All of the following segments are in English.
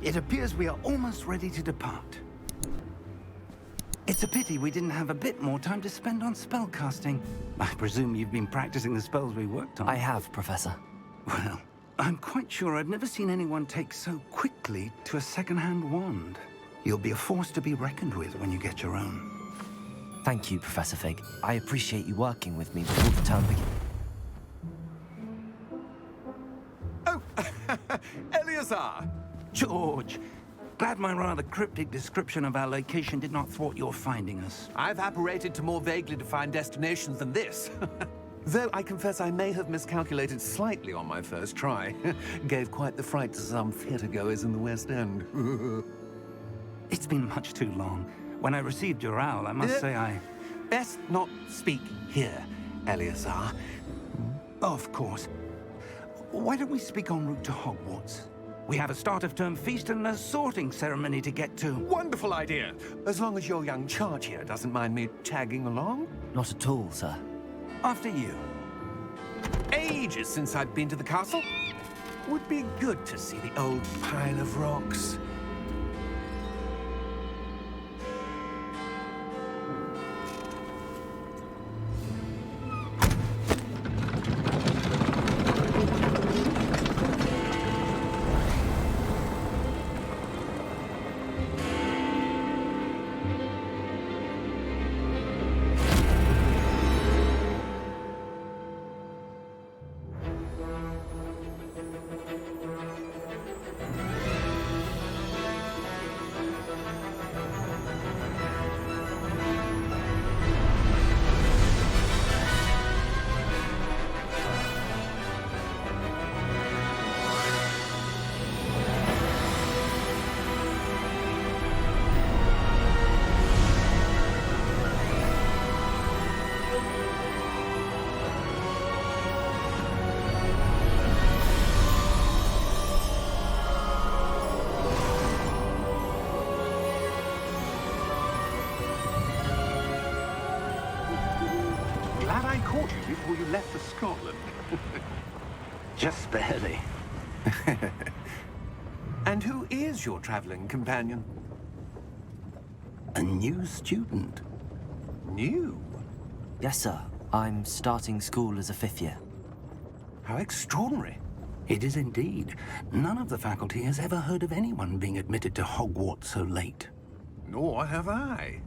It appears we are almost ready to depart. It's a pity we didn't have a bit more time to spend on spellcasting. I presume you've been practicing the spells we worked on. I have, Professor. Well, I'm quite sure I've never seen anyone take so quickly to a second-hand wand. You'll be a force to be reckoned with when you get your own. Thank you, Professor Fig. I appreciate you working with me before the term begins. Oh, Eleazar! George, glad my rather cryptic description of our location did not thwart your finding us. I've apparated to more vaguely defined destinations than this. Though I confess I may have miscalculated slightly on my first try. Gave quite the fright to some theatre-goers in the West End. It's been much too long. When I received your owl, I must say I... Best not speak here, Eleazar. Of course. Why don't we speak en route to Hogwarts? We have a start-of-term feast and a sorting ceremony to get to. Wonderful idea! As long as your young charge here doesn't mind me tagging along. Not at all, sir. After you. Ages since I've been to the castle. Would be good to see the old pile of rocks. Glad I caught you before you left for Scotland. Just barely. And who is your traveling companion? A new student. New? Yes, sir. I'm starting school as a 5th year. How extraordinary. It is indeed. None of the faculty has ever heard of anyone being admitted to Hogwarts so late. Nor have I.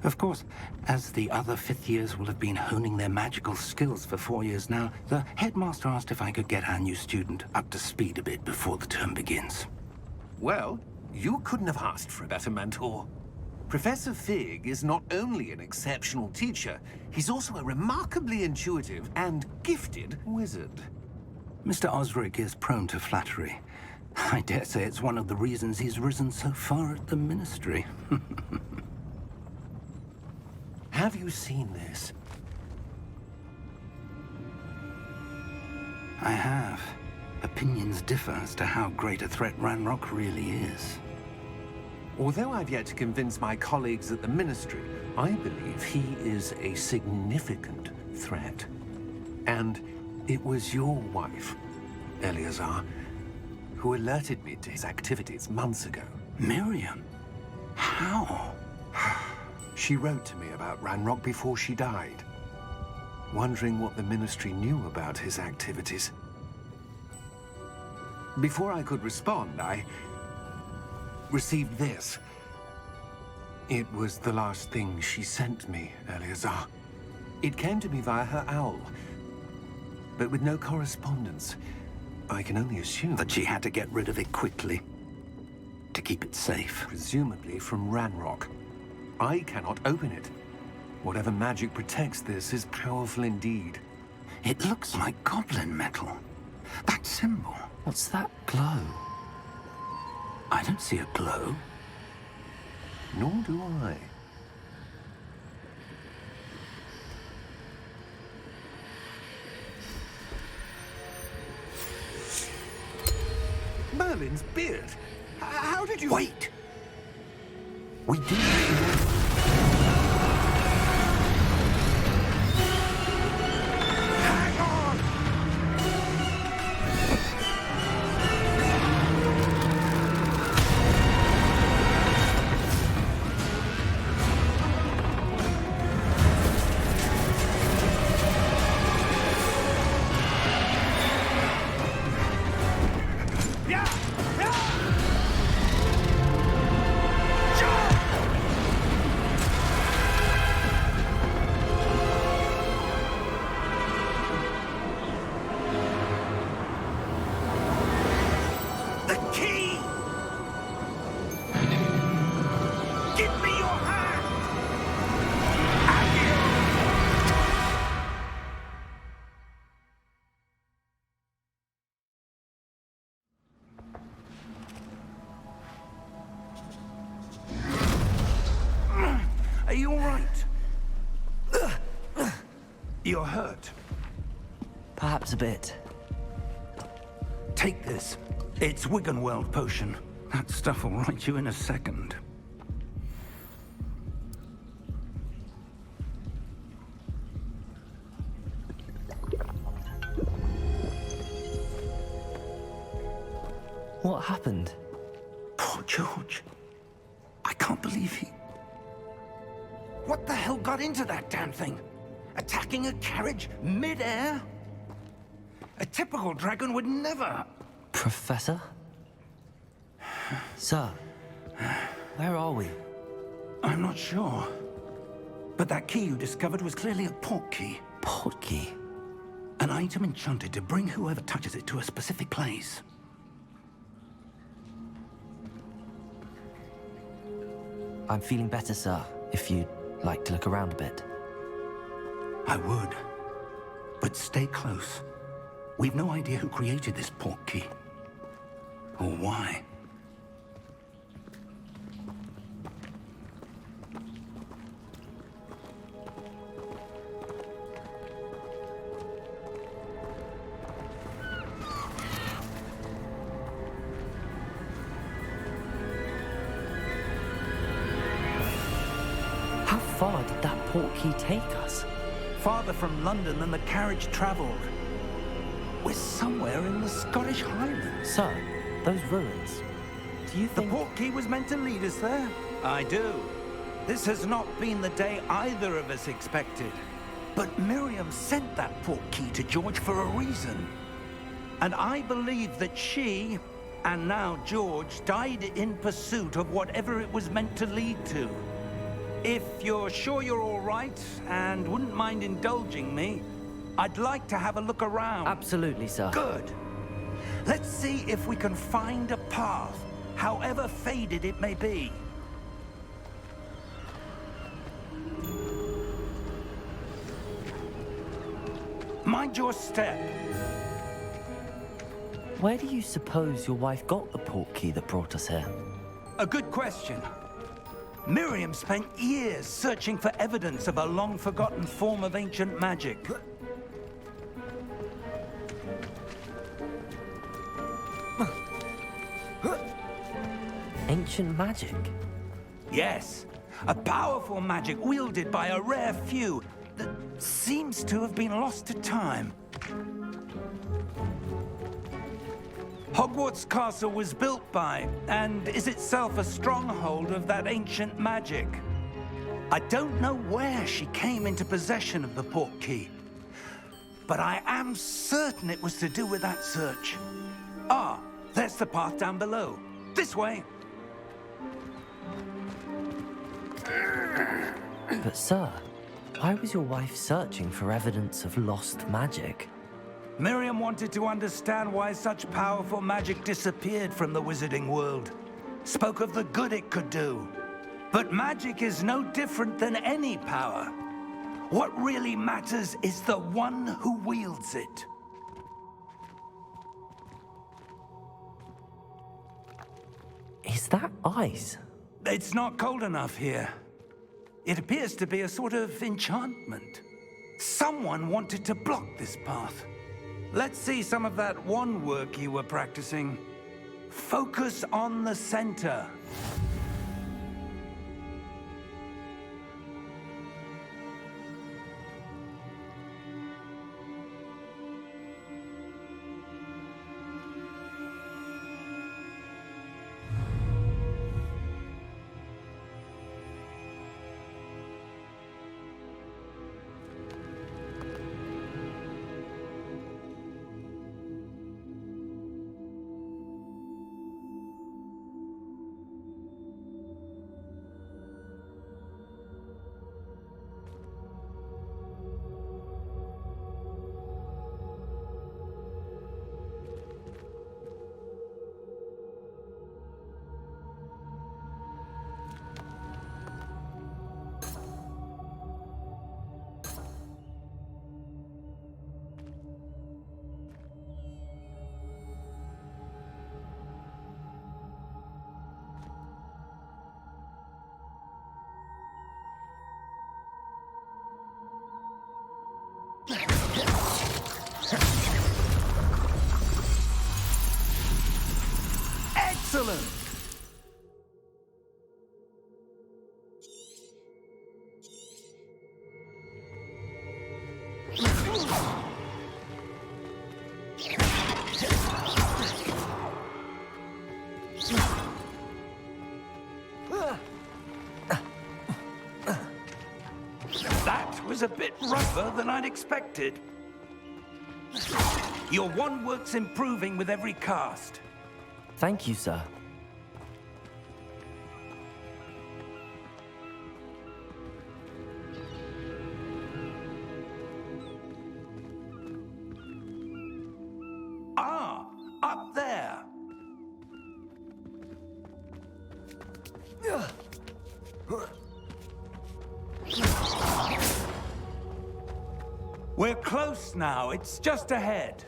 Of course, as the other 5th years will have been honing their magical skills for 4 years now, the headmaster asked if I could get our new student up to speed a bit before the term begins. Well, you couldn't have asked for a better mentor. Professor Fig is not only an exceptional teacher, he's also a remarkably intuitive and gifted wizard. Mr. Osric is prone to flattery. I dare say it's one of the reasons he's risen so far at the Ministry. Have you seen this? I have. Opinions differ as to how great a threat Ranrock really is. Although I've yet to convince my colleagues at the Ministry, I believe he is a significant threat. And it was your wife, Eleazar, who alerted me to his activities months ago. Miriam? How? She wrote to me about Ranrock before she died, wondering what the Ministry knew about his activities. Before I could respond, I received this. It was the last thing she sent me, Eleazar. It came to me via her owl, but with no correspondence. I can only assume That she had to get rid of it quickly, to keep it safe. presumably from Ranrock. I cannot open it. Whatever magic protects this is powerful indeed. It looks like goblin metal. That symbol. What's that glow? I don't see a glow. Nor do I. Merlin's beard. How did you... Wait! We do know. Hang on! You're hurt. Perhaps a bit. Take this. It's Wiggenweld potion. That stuff will right you in a second. What happened? Poor George. I can't believe he... What the hell got into that damn thing? Attacking a carriage mid-air? A typical dragon would never... Professor? Sir, where are we? I'm not sure. But that key you discovered was clearly a port key. Port key? An item enchanted to bring whoever touches it to a specific place. I'm feeling better, sir, if you'd like to look around a bit. I would. But stay close. We've no idea who created this port key. Or why. How far did that port key take us? Farther from London than the carriage traveled. We're somewhere in the Scottish Highlands. Sir, those ruins. Do you The think... port key was meant to lead us there? I do. This has not been the day either of us expected. But Miriam sent that port key to George for a reason. And I believe that she, and now George, died in pursuit of whatever it was meant to lead to. If you're sure you're all right, and wouldn't mind indulging me, I'd like to have a look around. Absolutely, sir. Good. Let's see if we can find a path, however faded it may be. Mind your step. Where do you suppose your wife got the port key that brought us here? A good question. Miriam spent years searching for evidence of a long-forgotten form of ancient magic. Ancient magic? Yes, a powerful magic wielded by a rare few that seems to have been lost to time. Hogwarts Castle was built by, and is itself a stronghold of that ancient magic. I don't know where she came into possession of the port key, but I am certain it was to do with that search. Ah, there's the path down below. This way. But sir, why was your wife searching for evidence of lost magic? Miriam wanted to understand why such powerful magic disappeared from the wizarding world. Spoke of the good it could do. But magic is no different than any power. What really matters is the one who wields it. Is that ice? It's not cold enough here. It appears to be a sort of enchantment. Someone wanted to block this path. Let's see some of that wand work you were practicing. Focus on the center. That was a bit rougher than I'd expected. Your wand work's improving with every cast. Thank you, sir. Ah, up there. We're close now. It's just ahead.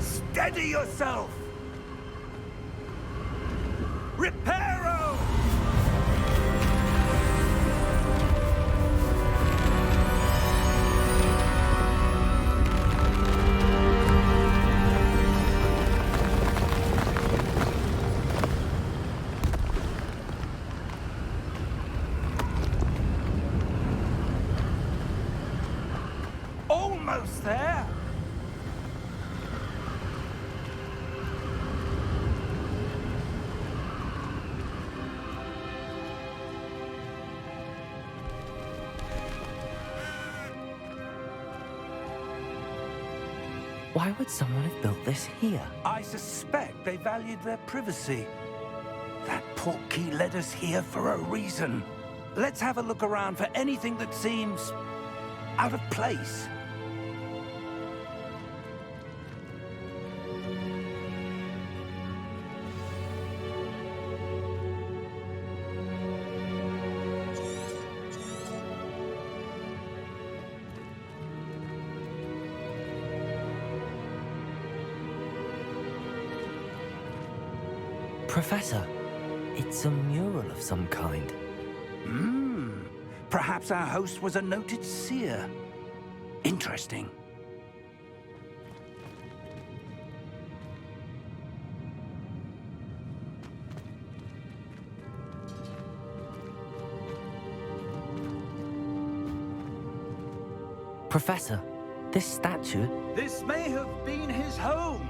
Steady yourself! Reparo! Almost there! Why would someone have built this here? I suspect they valued their privacy. That portkey led us here for a reason. Let's have a look around for anything that seems out of place. Professor, it's a mural of some kind. Perhaps our host was a noted seer. Interesting. Professor, this statue... This may have been his home.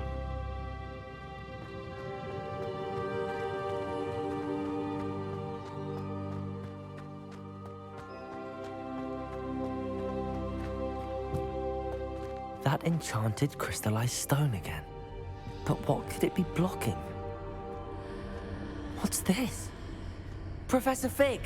That enchanted crystallized stone again. But what could it be blocking? What's this? Professor Fig!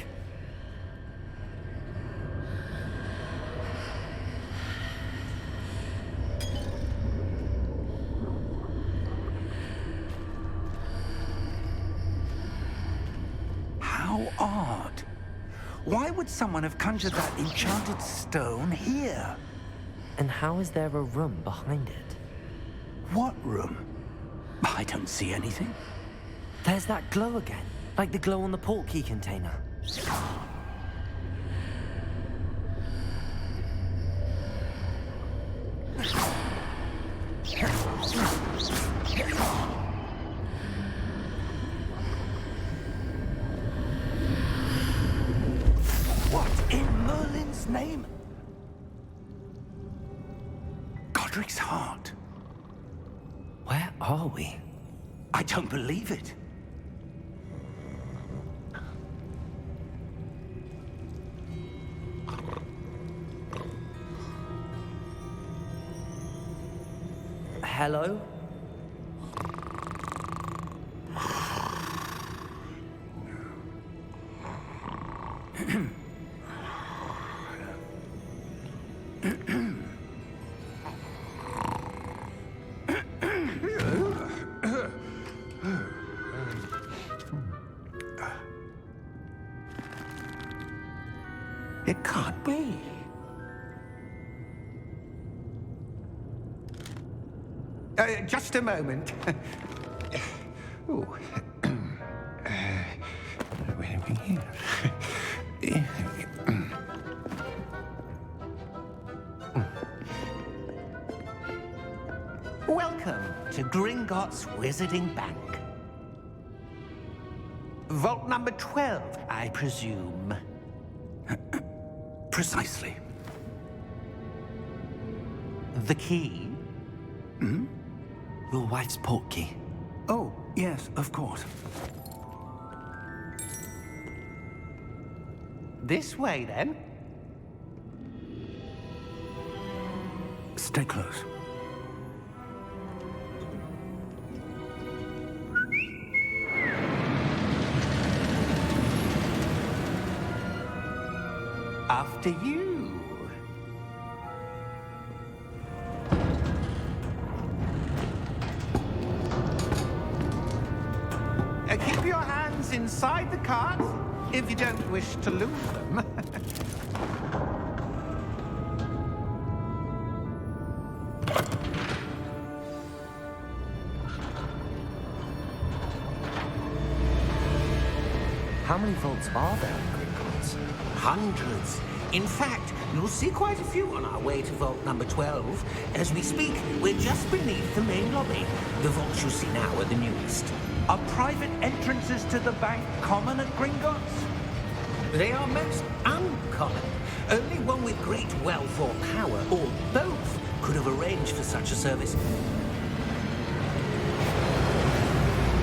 How odd. Why would someone have conjured that enchanted stone here? And how is there a room behind it? What room? I don't see anything. There's that glow again, like the glow on the portkey container. What in Merlin's name? Godric's heart. Where are we? I don't believe it. Hello? It can't be. Just a moment. Ooh. Where are we here? Welcome to Gringotts Wizarding Bank. Vault number 12, I presume. Precisely. The key? Your wife's portkey. Oh, yes, of course. This way, then. Stay close. After you. Keep your hands inside the cart if you don't wish to lose them. How many vaults are there in Gringotts? Hundreds. In fact, you'll see quite a few on our way to vault number 12. As we speak, we're just beneath the main lobby. The vaults you see now are the newest. Are private entrances to the bank common at Gringotts? They are most uncommon. Only one with great wealth or power, or both, could have arranged for such a service.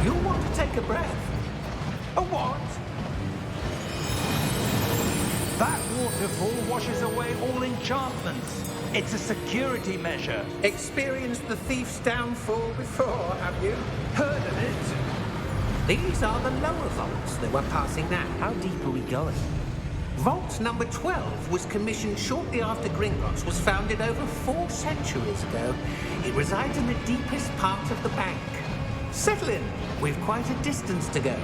You'll want to take a breath. A what? That waterfall washes away all enchantments. It's a security measure. Experienced the thief's downfall before, have you? Heard of it? These are the lower vaults that we're passing now. How deep are we going? Vault number 12 was commissioned shortly after Gringotts was founded over 4 centuries ago. It resides in the deepest part of the bank. Settle in. We've quite a distance to go.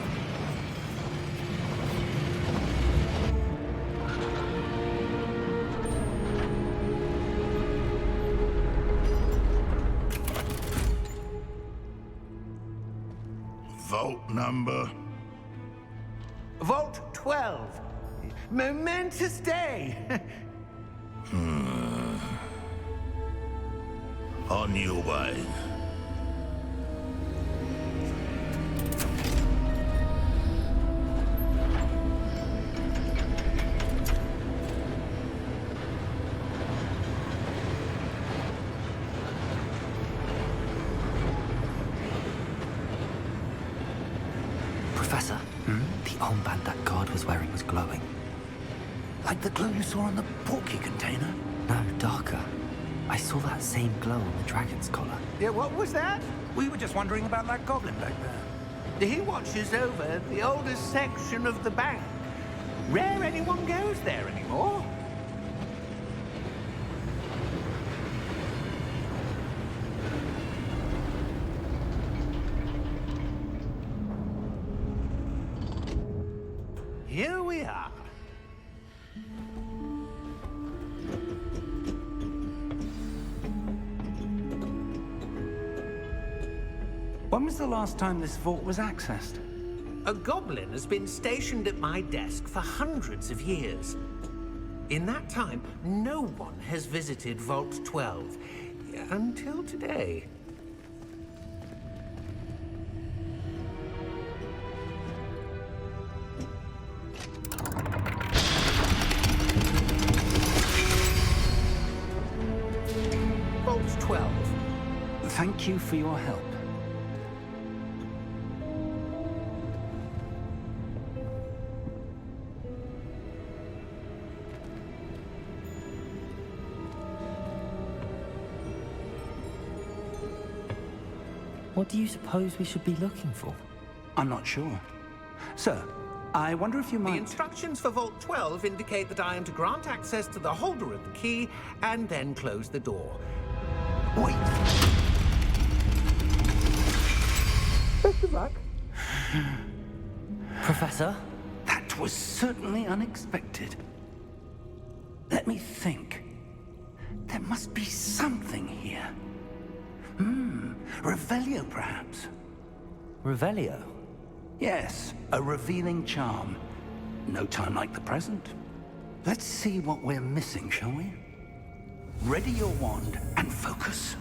Vault number? Vault 12. Momentous day. On your way. Professor, the armband that guard was wearing was glowing. Like the glow you saw on the portkey container? No, darker. I saw that same glow on the dragon's collar. Yeah, what was that? We were just wondering about that goblin back there. He watches over the oldest section of the bank. Rare anyone goes there anymore. Here we are. When was the last time this vault was accessed? A goblin has been stationed at my desk for hundreds of years. In that time, no one has visited Vault 12 until today. Vault 12. Thank you for your help. What do you suppose we should be looking for? I'm not sure. Sir, I wonder if you The might... instructions for Vault 12 indicate that I am to grant access to the holder of the key and then close the door. Wait! Best of luck. Professor? That was certainly unexpected. Let me think. There must be something here. Revelio, perhaps? Revelio? Yes, a revealing charm. No time like the present. Let's see what we're missing, shall we? Ready your wand and focus.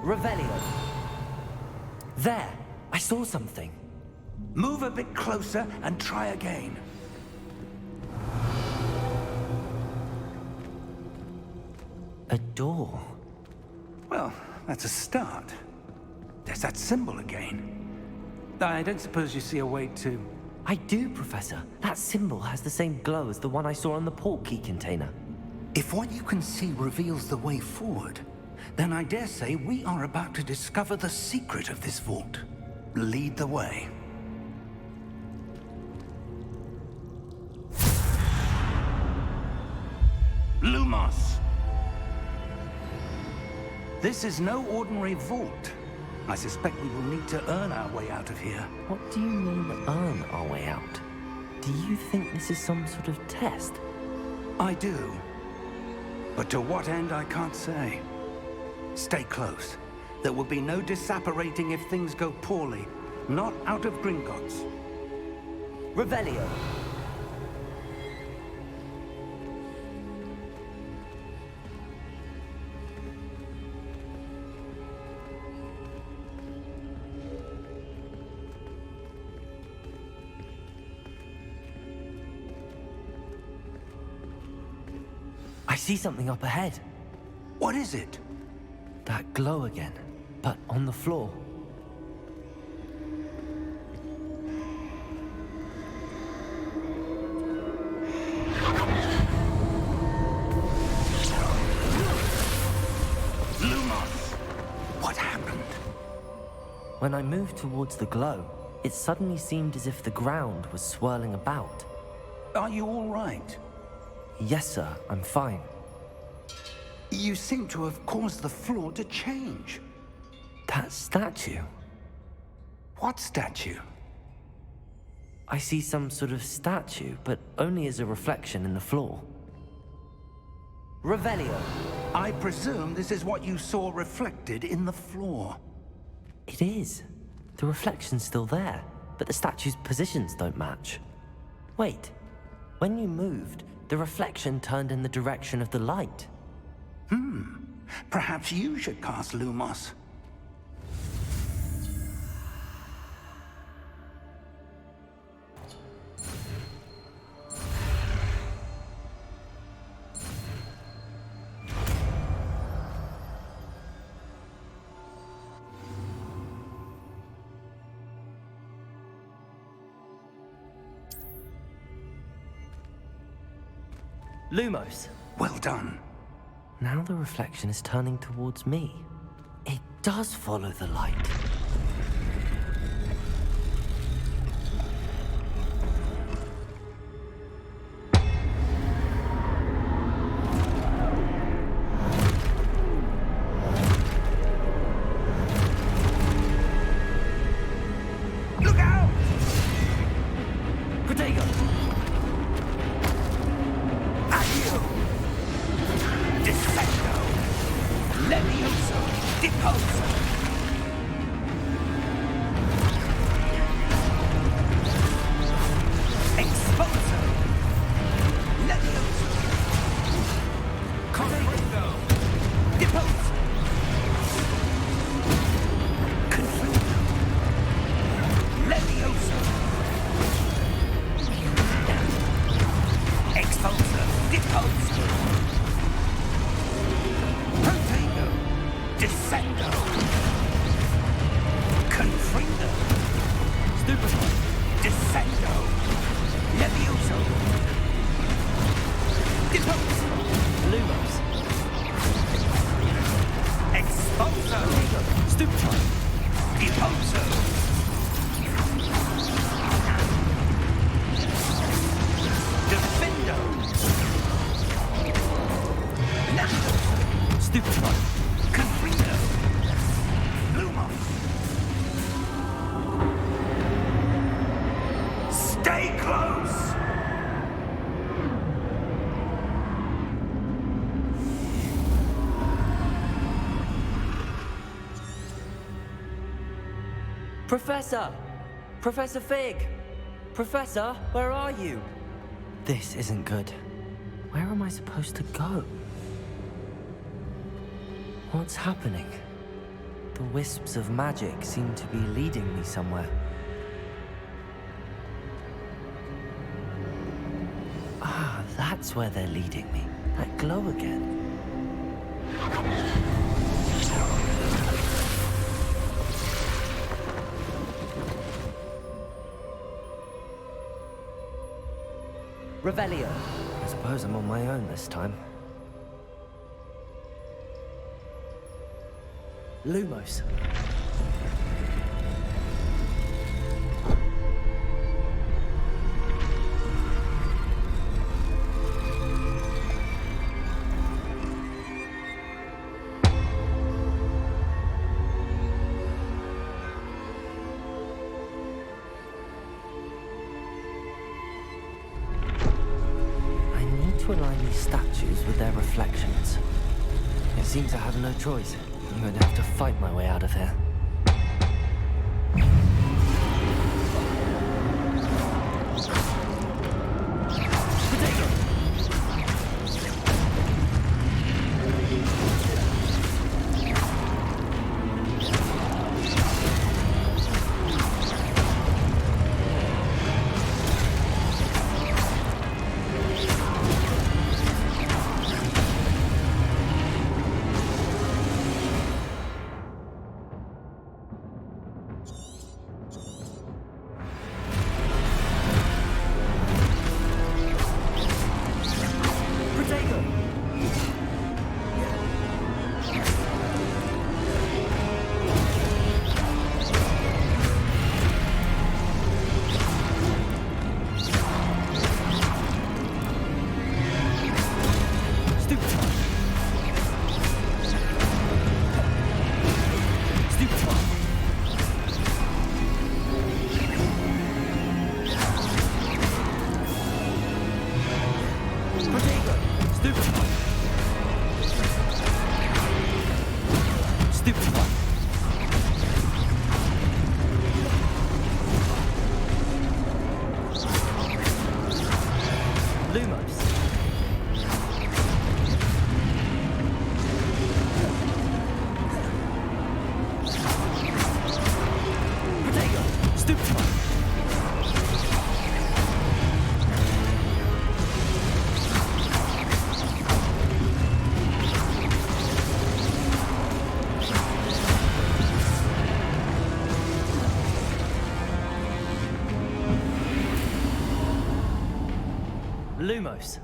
Revelio. There! I saw something. Move a bit closer and try again. A door. Well, that's a start. There's that symbol again. I don't suppose you see a way to... I do, Professor. That symbol has the same glow as the one I saw on the port key container. If what you can see reveals the way forward, then I dare say we are about to discover the secret of this vault. Lead the way. Lumos! This is no ordinary vault. I suspect we will need to earn our way out of here. What do you mean, earn our way out? Do you think this is some sort of test? I do. But to what end, I can't say. Stay close. There will be no disapparating if things go poorly. Not out of Gringotts. Revelio. I see something up ahead. What is it? That glow again, but on the floor. Lumos! What happened? When I moved towards the glow, it suddenly seemed as if the ground was swirling about. Are you all right? Yes, sir, I'm fine. You seem to have caused the floor to change. That statue. What statue? I see some sort of statue, but only as a reflection in the floor. Revelio. I presume this is what you saw reflected in the floor. It is. The reflection's still there, but the statue's positions don't match. Wait. When you moved, the reflection turned in the direction of the light. Perhaps you should cast Lumos. Lumos. Well done. Now the reflection is turning towards me. It does follow the light. Look out! Protego! Accio! Descendo! Levioso! Deposo! Exposo! Levioso! Confringo! Deposo! Confringo! Levioso! Exposo! Deposo! Protego! Descendo! Confringo! Stupefy! Descendo! Levioso! Deposo! Lumos! Exposo! Stupefy! Deposo! Defendo! Levioso! Stupefy! Confringo! Lumos! Stay close! Professor! Professor Fig! Professor, where are you? This isn't good. Where am I supposed to go? What's happening? The wisps of magic seem to be leading me somewhere. Ah, that's where they're leading me. That glow again. Revelio. I suppose I'm on my own this time. Lumos. To align these statues with their reflections. It seems I have no choice. I'm going to have to fight my way out of here. Lumos.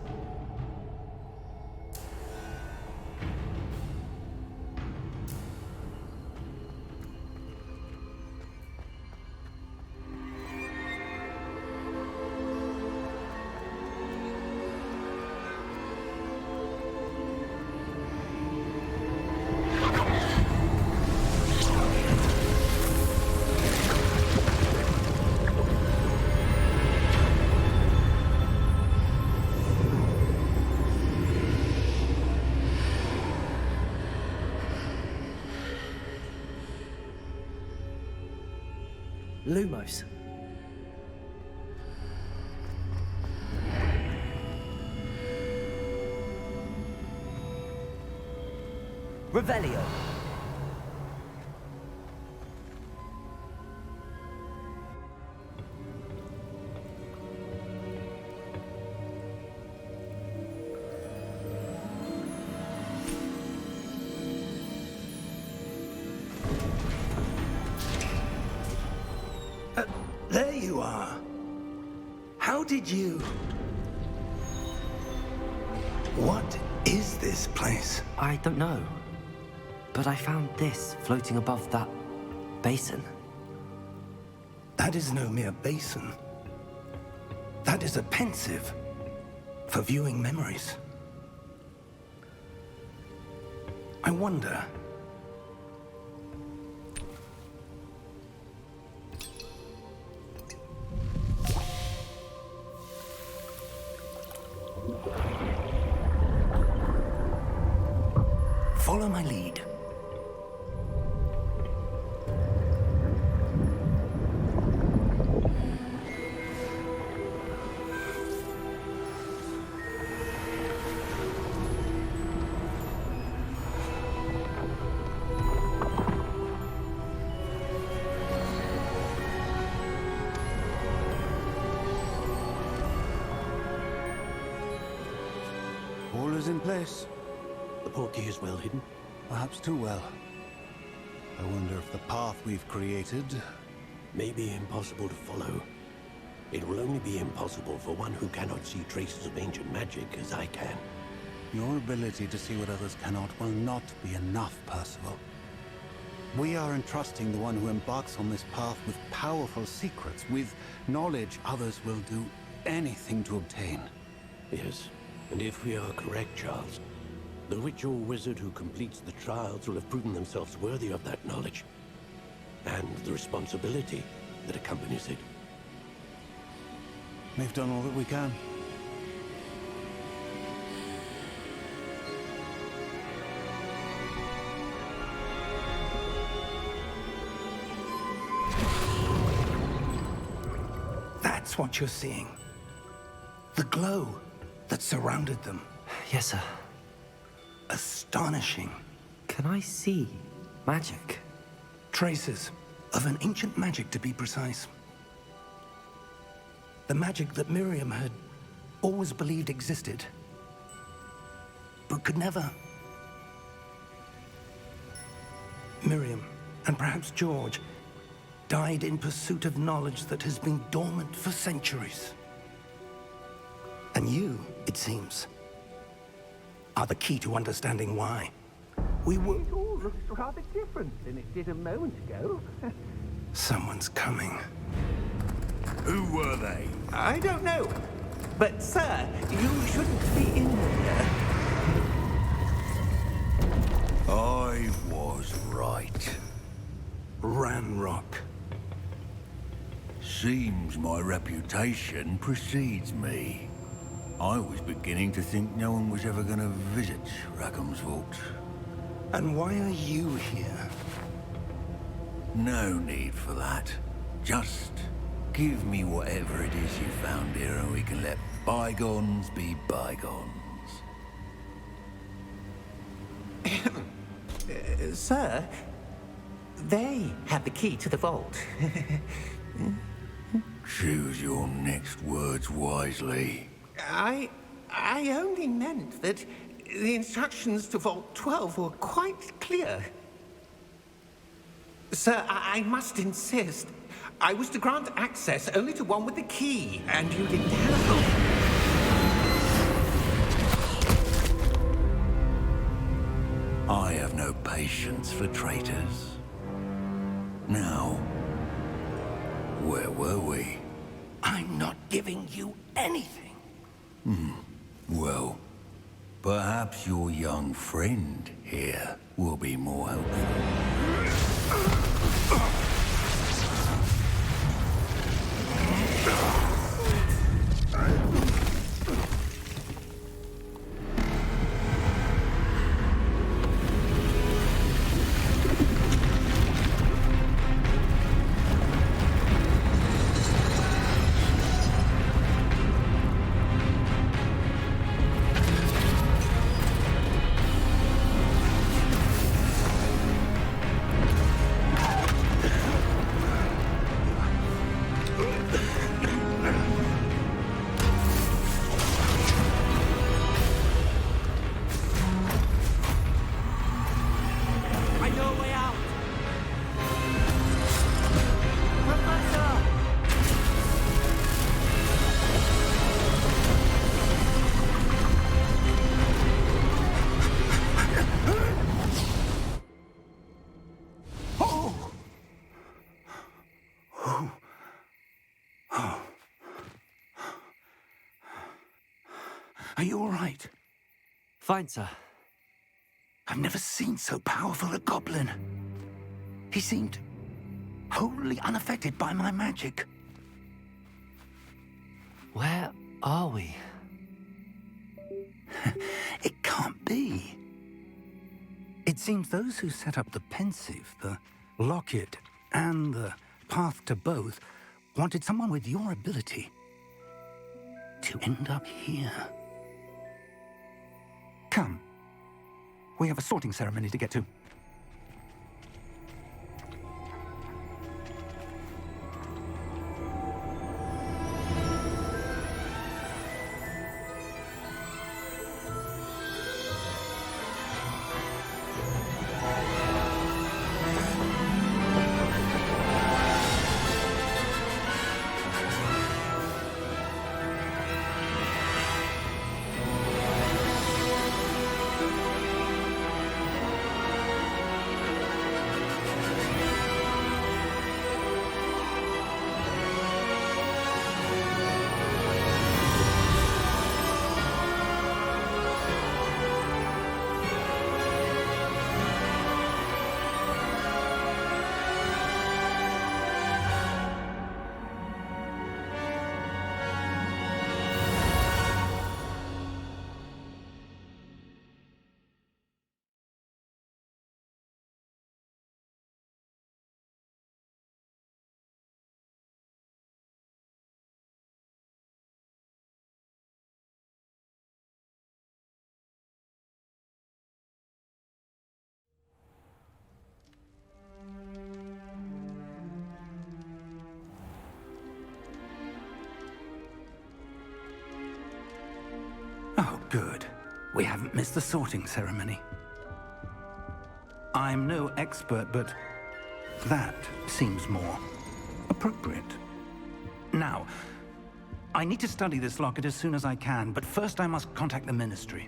Lumos. Revelio. There you are. How did you... What is this place? I don't know. But I found this floating above that basin. That is no mere basin. That is a pensive for viewing memories. I wonder... Follow my lead. control is in place. The portkey is well hidden. Perhaps too well. I wonder if the path we've created... May be impossible to follow. It will only be impossible for one who cannot see traces of ancient magic as I can. Your ability to see what others cannot will not be enough, Percival. We are entrusting the one who embarks on this path with powerful secrets, with knowledge others will do anything to obtain. Yes, and if we are correct, Charles, the witch or wizard who completes the trials will have proven themselves worthy of that knowledge, and the responsibility that accompanies it. We've done all that we can. That's what you're seeing. The glow that surrounded them. Yes, sir. Astonishing. Can I see magic? Traces of an ancient magic, to be precise. The magic that Miriam had always believed existed, but could never. Miriam, and perhaps George, died in pursuit of knowledge that has been dormant for centuries. And you, it seems, are the key to understanding why. We were... It all looks rather different than it did a moment ago. Someone's coming. Who were they? I don't know. But, sir, you shouldn't be in here. I was right. Ranrock. Seems my reputation precedes me. I was beginning to think no one was ever going to visit Rackham's vault. And why are you here? No need for that. Just give me whatever it is you found here and we can let bygones be bygones. Sir, they have the key to the vault. Choose your next words wisely. I only meant that the instructions to Vault 12 were quite clear. Sir, I must insist. I was to grant access only to one with the key, and you didn't have. I have no patience for traitors. Now, where were we? I'm not giving you anything. Well, perhaps your young friend here will be more helpful. Are you all right? Fine, sir. I've never seen so powerful a goblin. He seemed wholly unaffected by my magic. Where are we? It can't be. It seems those who set up the pensive, the locket, and the path to both wanted someone with your ability to end up here. Come. We have a sorting ceremony to get to. Good. We haven't missed the sorting ceremony. I'm no expert, but that seems more appropriate. Now, I need to study this locket as soon as I can, but first I must contact the Ministry.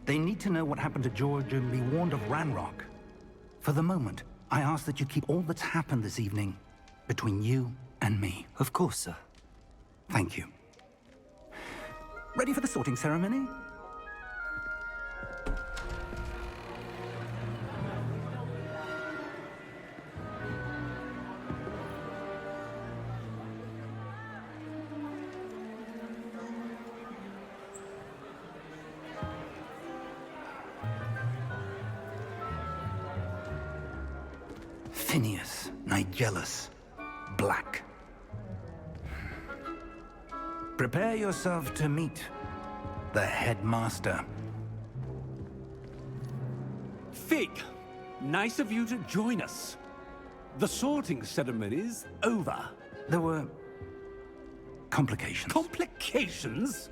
They need to know what happened to George and be warned of Ranrock. For the moment, I ask that you keep all that's happened this evening between you and me. Of course, sir. Thank you. Ready for the sorting ceremony? Phineas, Nigellus, Black. Prepare yourself to meet the headmaster. Fig, nice of you to join us. The sorting ceremony's over. There were complications. Complications?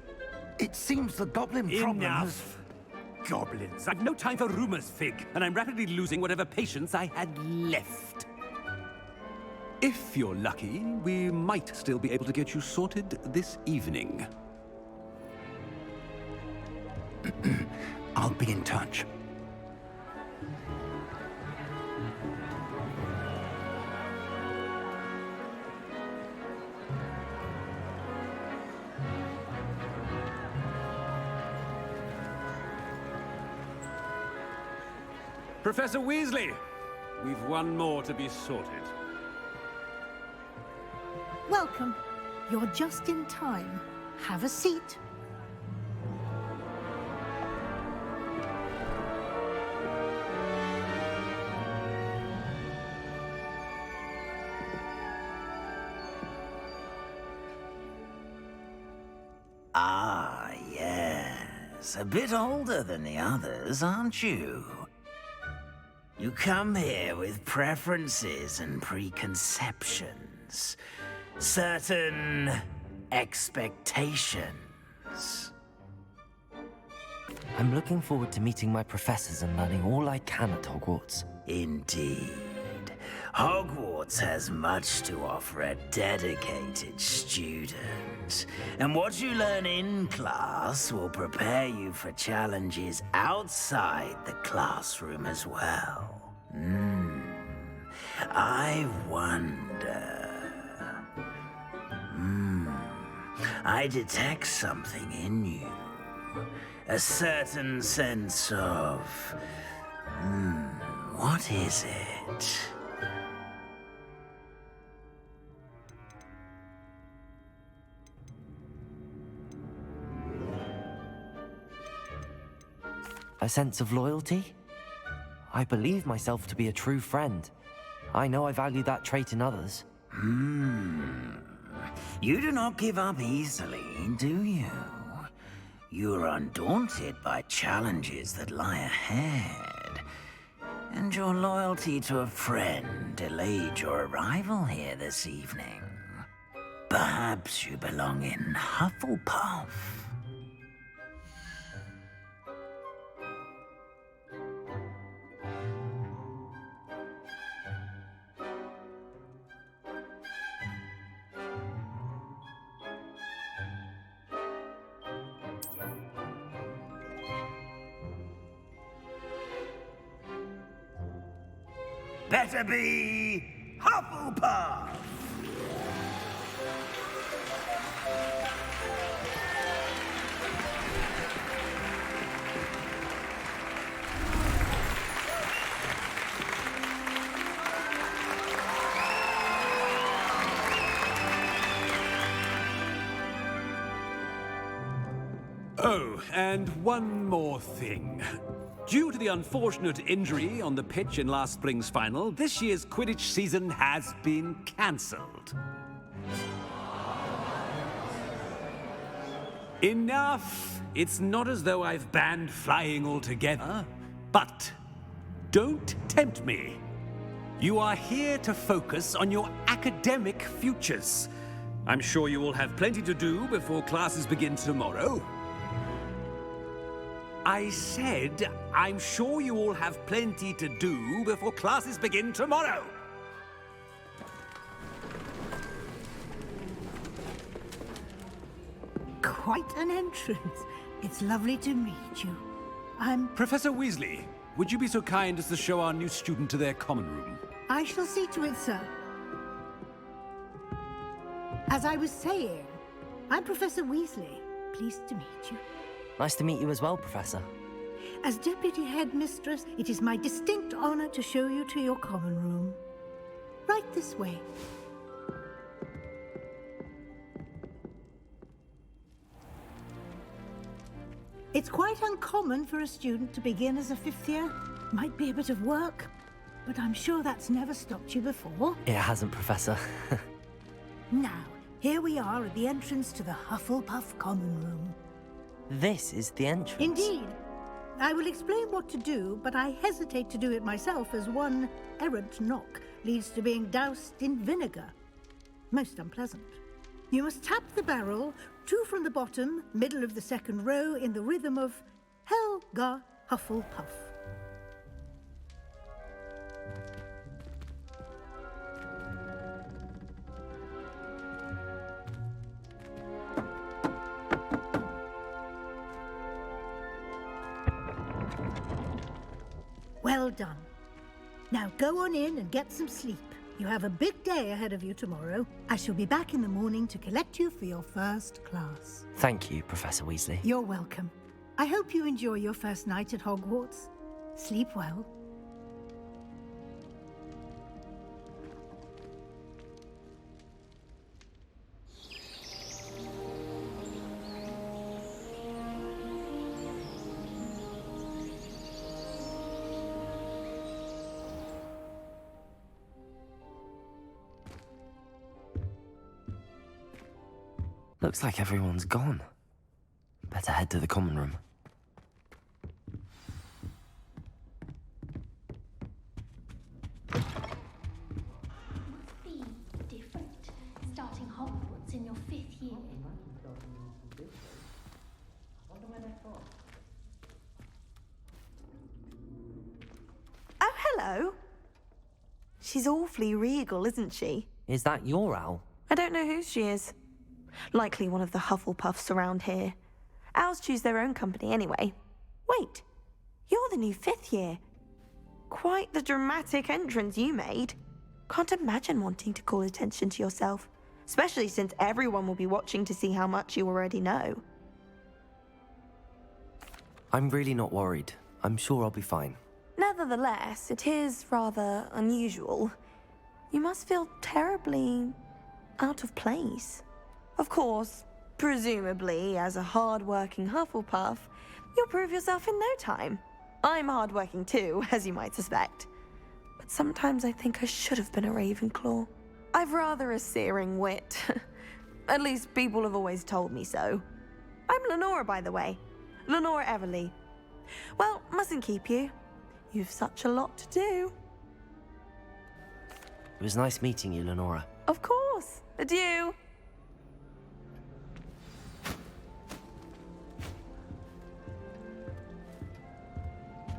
It seems the goblin problem has... Enough! Goblins. I've no time for rumors, Fig, and I'm rapidly losing whatever patience I had left. If you're lucky, we might still be able to get you sorted this evening. I'll be in touch. Professor Weasley, we've one more to be sorted. Welcome. You're just in time. Have a seat. Ah, yes. A bit older than the others, aren't you? You come here with preferences and preconceptions. Certain expectations. I'm looking forward to meeting my professors and learning all I can at Hogwarts. Indeed. Hogwarts has much to offer a dedicated student. And what you learn in class will prepare you for challenges outside the classroom as well. I wonder... I detect something in you. A certain sense of... what is it? A sense of loyalty? I believe myself to be a true friend. I know I value that trait in others. You do not give up easily, do you? You are undaunted by challenges that lie ahead. And your loyalty to a friend delayed your arrival here this evening. Perhaps you belong in Hufflepuff. Better be Hufflepuff! Oh, and one more thing. Due to the unfortunate injury on the pitch in last spring's final, this year's Quidditch season has been cancelled. Enough! It's not as though I've banned flying altogether, but don't tempt me. You are here to focus on your academic futures. I'm sure you will have plenty to do before classes begin tomorrow. I said, I'm sure you all have plenty to do before classes begin tomorrow. Quite an entrance. It's lovely to meet you. Professor Weasley, would you be so kind as to show our new student to their common room? I shall see to it, sir. As I was saying, I'm Professor Weasley. Pleased to meet you. Nice to meet you as well, Professor. As Deputy Headmistress, it is my distinct honor to show you to your common room. Right this way. It's quite uncommon for a student to begin as a fifth year. Might be a bit of work, but I'm sure that's never stopped you before. It hasn't, Professor. Now, here we are at the entrance to the Hufflepuff common room. This is the entrance. Indeed. I will explain what to do, but I hesitate to do it myself as one errant knock leads to being doused in vinegar. Most unpleasant. You must tap the barrel, 2 from the bottom, middle of the second row, in the rhythm of Helga Hufflepuff. Well done. Now go on in and get some sleep. You have a big day ahead of you tomorrow. I shall be back in the morning to collect you for your first class. Thank you, Professor Weasley. You're welcome. I hope you enjoy your first night at Hogwarts. Sleep well. Looks like everyone's gone. Better head to the common room. Be different, starting Hogwarts in your 5th year. Oh, hello. She's awfully regal, isn't she? Is that your owl? I don't know who she is. Likely one of the Hufflepuffs around here. Owls choose their own company anyway. Wait, you're the new 5th year. Quite the dramatic entrance you made. Can't imagine wanting to call attention to yourself, especially since everyone will be watching to see how much you already know. I'm really not worried. I'm sure I'll be fine. Nevertheless, it is rather unusual. You must feel terribly out of place. Of course, presumably, as a hard-working Hufflepuff, you'll prove yourself in no time. I'm hard-working too, as you might suspect. But sometimes I think I should have been a Ravenclaw. I've rather a searing wit. At least people have always told me so. I'm Lenora, by the way. Lenora Everly. Well, mustn't keep you. You've such a lot to do. It was nice meeting you, Lenora. Of course. Adieu.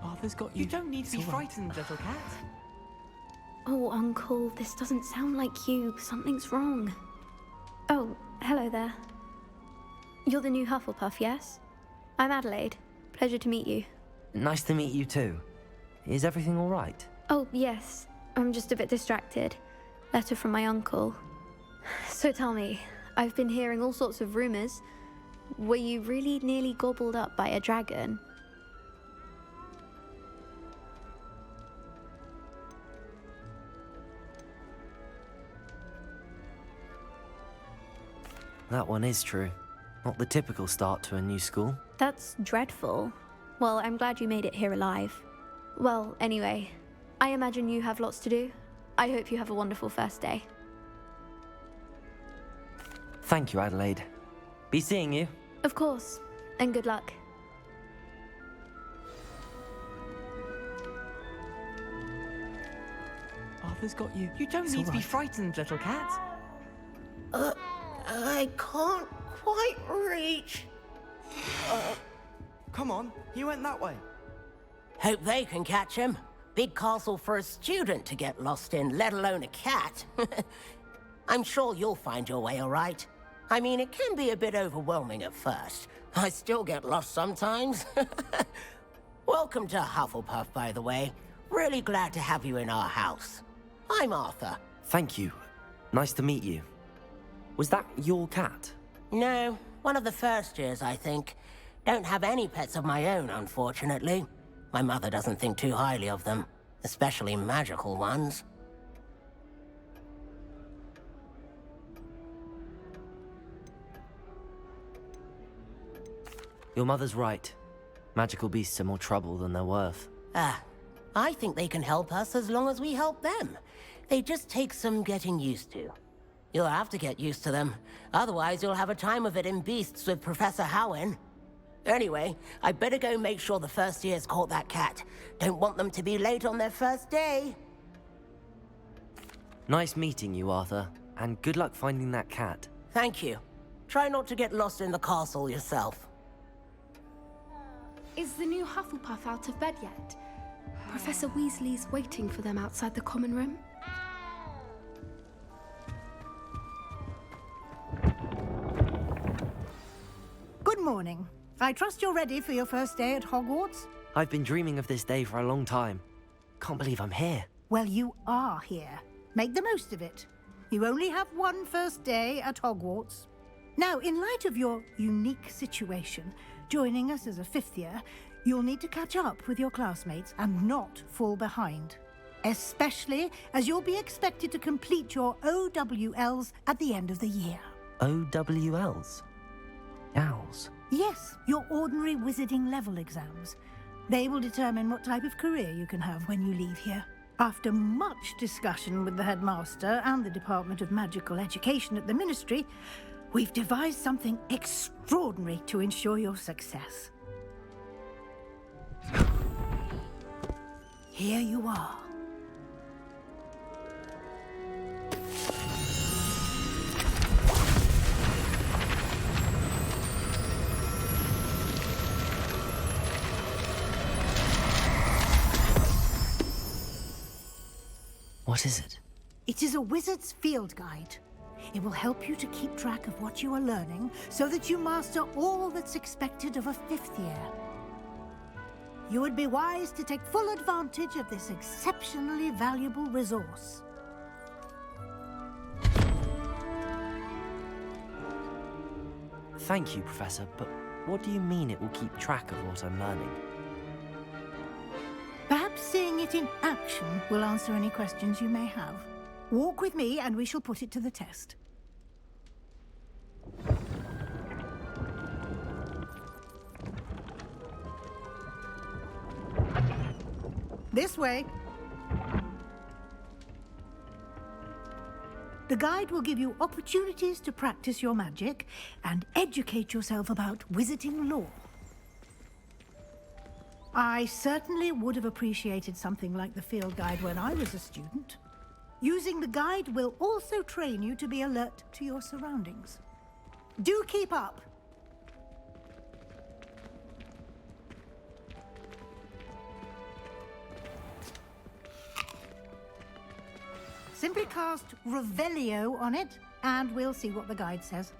Arthur's got you. You don't need to be frightened, little cat. Oh, Uncle, this doesn't sound like you. Something's wrong. Oh, hello there. You're the new Hufflepuff, yes? I'm Adelaide. Pleasure to meet you. Nice to meet you too. Is everything all right? Oh, yes. I'm just a bit distracted. Letter from my uncle. So tell me, I've been hearing all sorts of rumors. Were you really nearly gobbled up by a dragon? That one is true. Not the typical start to a new school. That's dreadful. Well, I'm glad you made it here alive. Well, anyway, I imagine you have lots to do. I hope you have a wonderful first day. Thank you, Adelaide. Be seeing you. Of course, and good luck. Arthur's got you. You don't need to be frightened, little cat. I can't quite reach. Come on, he went that way. Hope they can catch him. Big castle for a student to get lost in, let alone a cat. I'm sure you'll find your way all right. I mean, it can be a bit overwhelming at first. I still get lost sometimes. Welcome to Hufflepuff, by the way. Really glad to have you in our house. I'm Arthur. Thank you. Nice to meet you. Was that your cat? No, one of the first years, I think. Don't have any pets of my own, unfortunately. My mother doesn't think too highly of them, especially magical ones. Your mother's right. Magical beasts are more trouble than they're worth. I think they can help us as long as we help them. They just take some getting used to. You'll have to get used to them. Otherwise, you'll have a time of it in Beasts with Professor Howin. Anyway, I better go make sure the first years caught that cat. Don't want them to be late on their first day. Nice meeting you, Arthur. And good luck finding that cat. Thank you. Try not to get lost in the castle yourself. Is the new Hufflepuff out of bed yet? Professor Weasley's waiting for them outside the common room. Good morning. I trust you're ready for your first day at Hogwarts? I've been dreaming of this day for a long time. Can't believe I'm here. Well, you are here. Make the most of it. You only have one first day at Hogwarts. Now, in light of your unique situation, joining us as a fifth year, you'll need to catch up with your classmates and not fall behind. Especially as you'll be expected to complete your OWLs at the end of the year. OWLs? Owls? Yes, your ordinary wizarding level exams. They will determine what type of career you can have when you leave here. After much discussion with the headmaster and the Department of Magical Education at the Ministry, we've devised something extraordinary to ensure your success. Here you are. What is it? It is a wizard's field guide. It will help you to keep track of what you are learning so that you master all that's expected of a fifth year. You would be wise to take full advantage of this exceptionally valuable resource. Thank you, Professor, but what do you mean it will keep track of what I'm learning? Perhaps seeing it in action will answer any questions you may have. Walk with me and we shall put it to the test. This way. The guide will give you opportunities to practice your magic and educate yourself about wizarding lore. I certainly would have appreciated something like the field guide when I was a student. Using the guide will also train you to be alert to your surroundings. Do keep up! Simply cast Revelio on it, and we'll see what the guide says.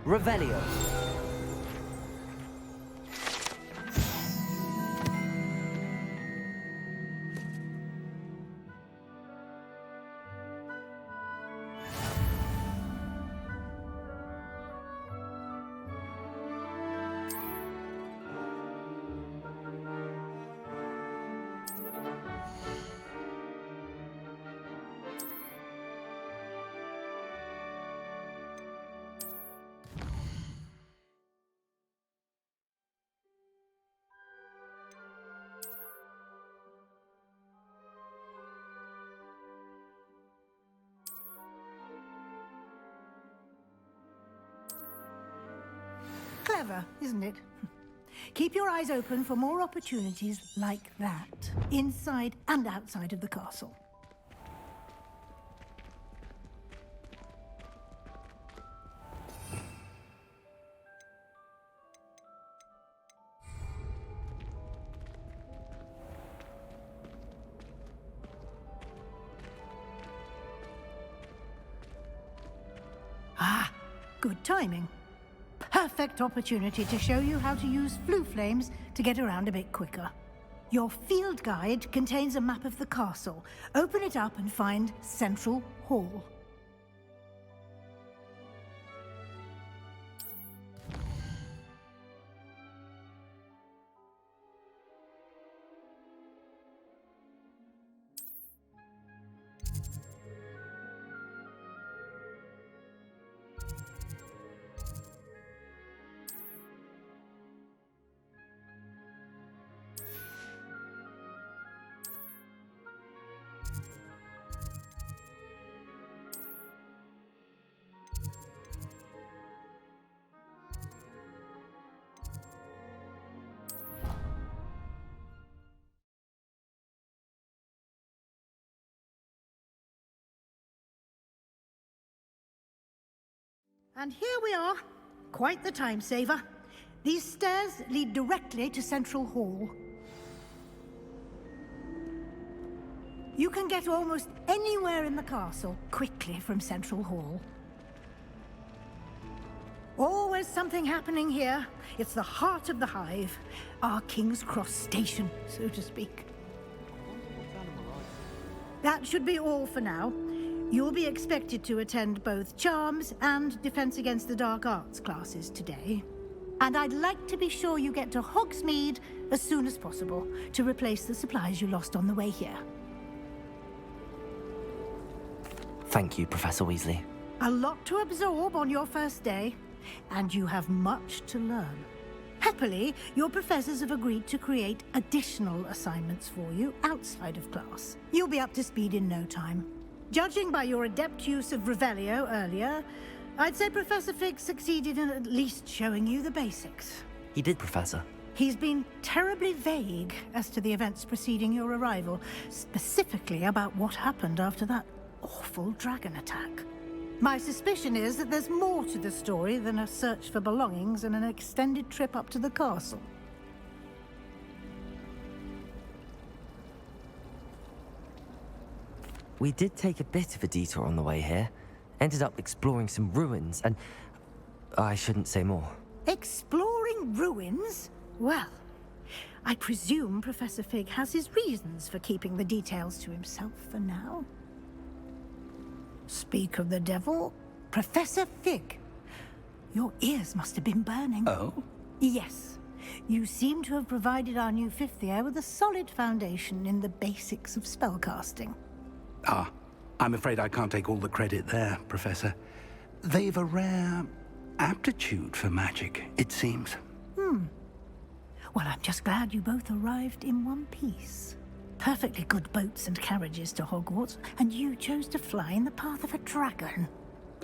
Revelio. Clever, isn't it? Keep your eyes open for more opportunities like that, inside and outside of the castle. Ah, good timing. Perfect opportunity to show you how to use flue flames to get around a bit quicker. Your field guide contains a map of the castle. Open it up and find Central Hall. And here we are. Quite the time saver. These stairs lead directly to Central Hall. You can get almost anywhere in the castle quickly from Central Hall. Always something happening here. It's the heart of the hive. Our King's Cross station, so to speak. That should be all for now. You'll be expected to attend both Charms and Defense Against the Dark Arts classes today. And I'd like to be sure you get to Hogsmeade as soon as possible to replace the supplies you lost on the way here. Thank you, Professor Weasley. A lot to absorb on your first day, and you have much to learn. Happily, your professors have agreed to create additional assignments for you outside of class. You'll be up to speed in no time. Judging by your adept use of Revelio earlier, I'd say Professor Fig succeeded in at least showing you the basics. He did, Professor. He's been terribly vague as to the events preceding your arrival, specifically about what happened after that awful dragon attack. My suspicion is that there's more to the story than a search for belongings and an extended trip up to the castle. We did take a bit of a detour on the way here. Ended up exploring some ruins, and I shouldn't say more. Exploring ruins? Well, I presume Professor Fig has his reasons for keeping the details to himself for now. Speak of the devil, Professor Fig. Your ears must have been burning. Oh? Yes. You seem to have provided our new fifth year with a solid foundation in the basics of spellcasting. Ah, I'm afraid I can't take all the credit there, Professor. They've a rare aptitude for magic, it seems. Well, I'm just glad you both arrived in one piece. Perfectly good boats and carriages to Hogwarts, and you chose to fly in the path of a dragon.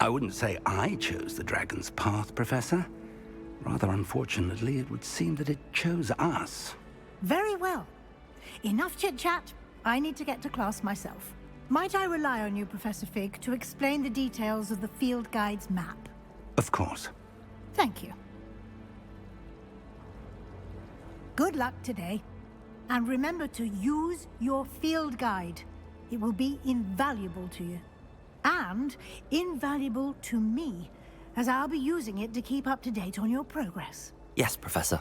I wouldn't say I chose the dragon's path, Professor. Rather unfortunately, it would seem that it chose us. Very well. Enough chit-chat. I need to get to class myself. Might I rely on you, Professor Fig, to explain the details of the field guide's map? Of course. Thank you. Good luck today. And remember to use your field guide. It will be invaluable to you. And invaluable to me, as I'll be using it to keep up to date on your progress. Yes, Professor.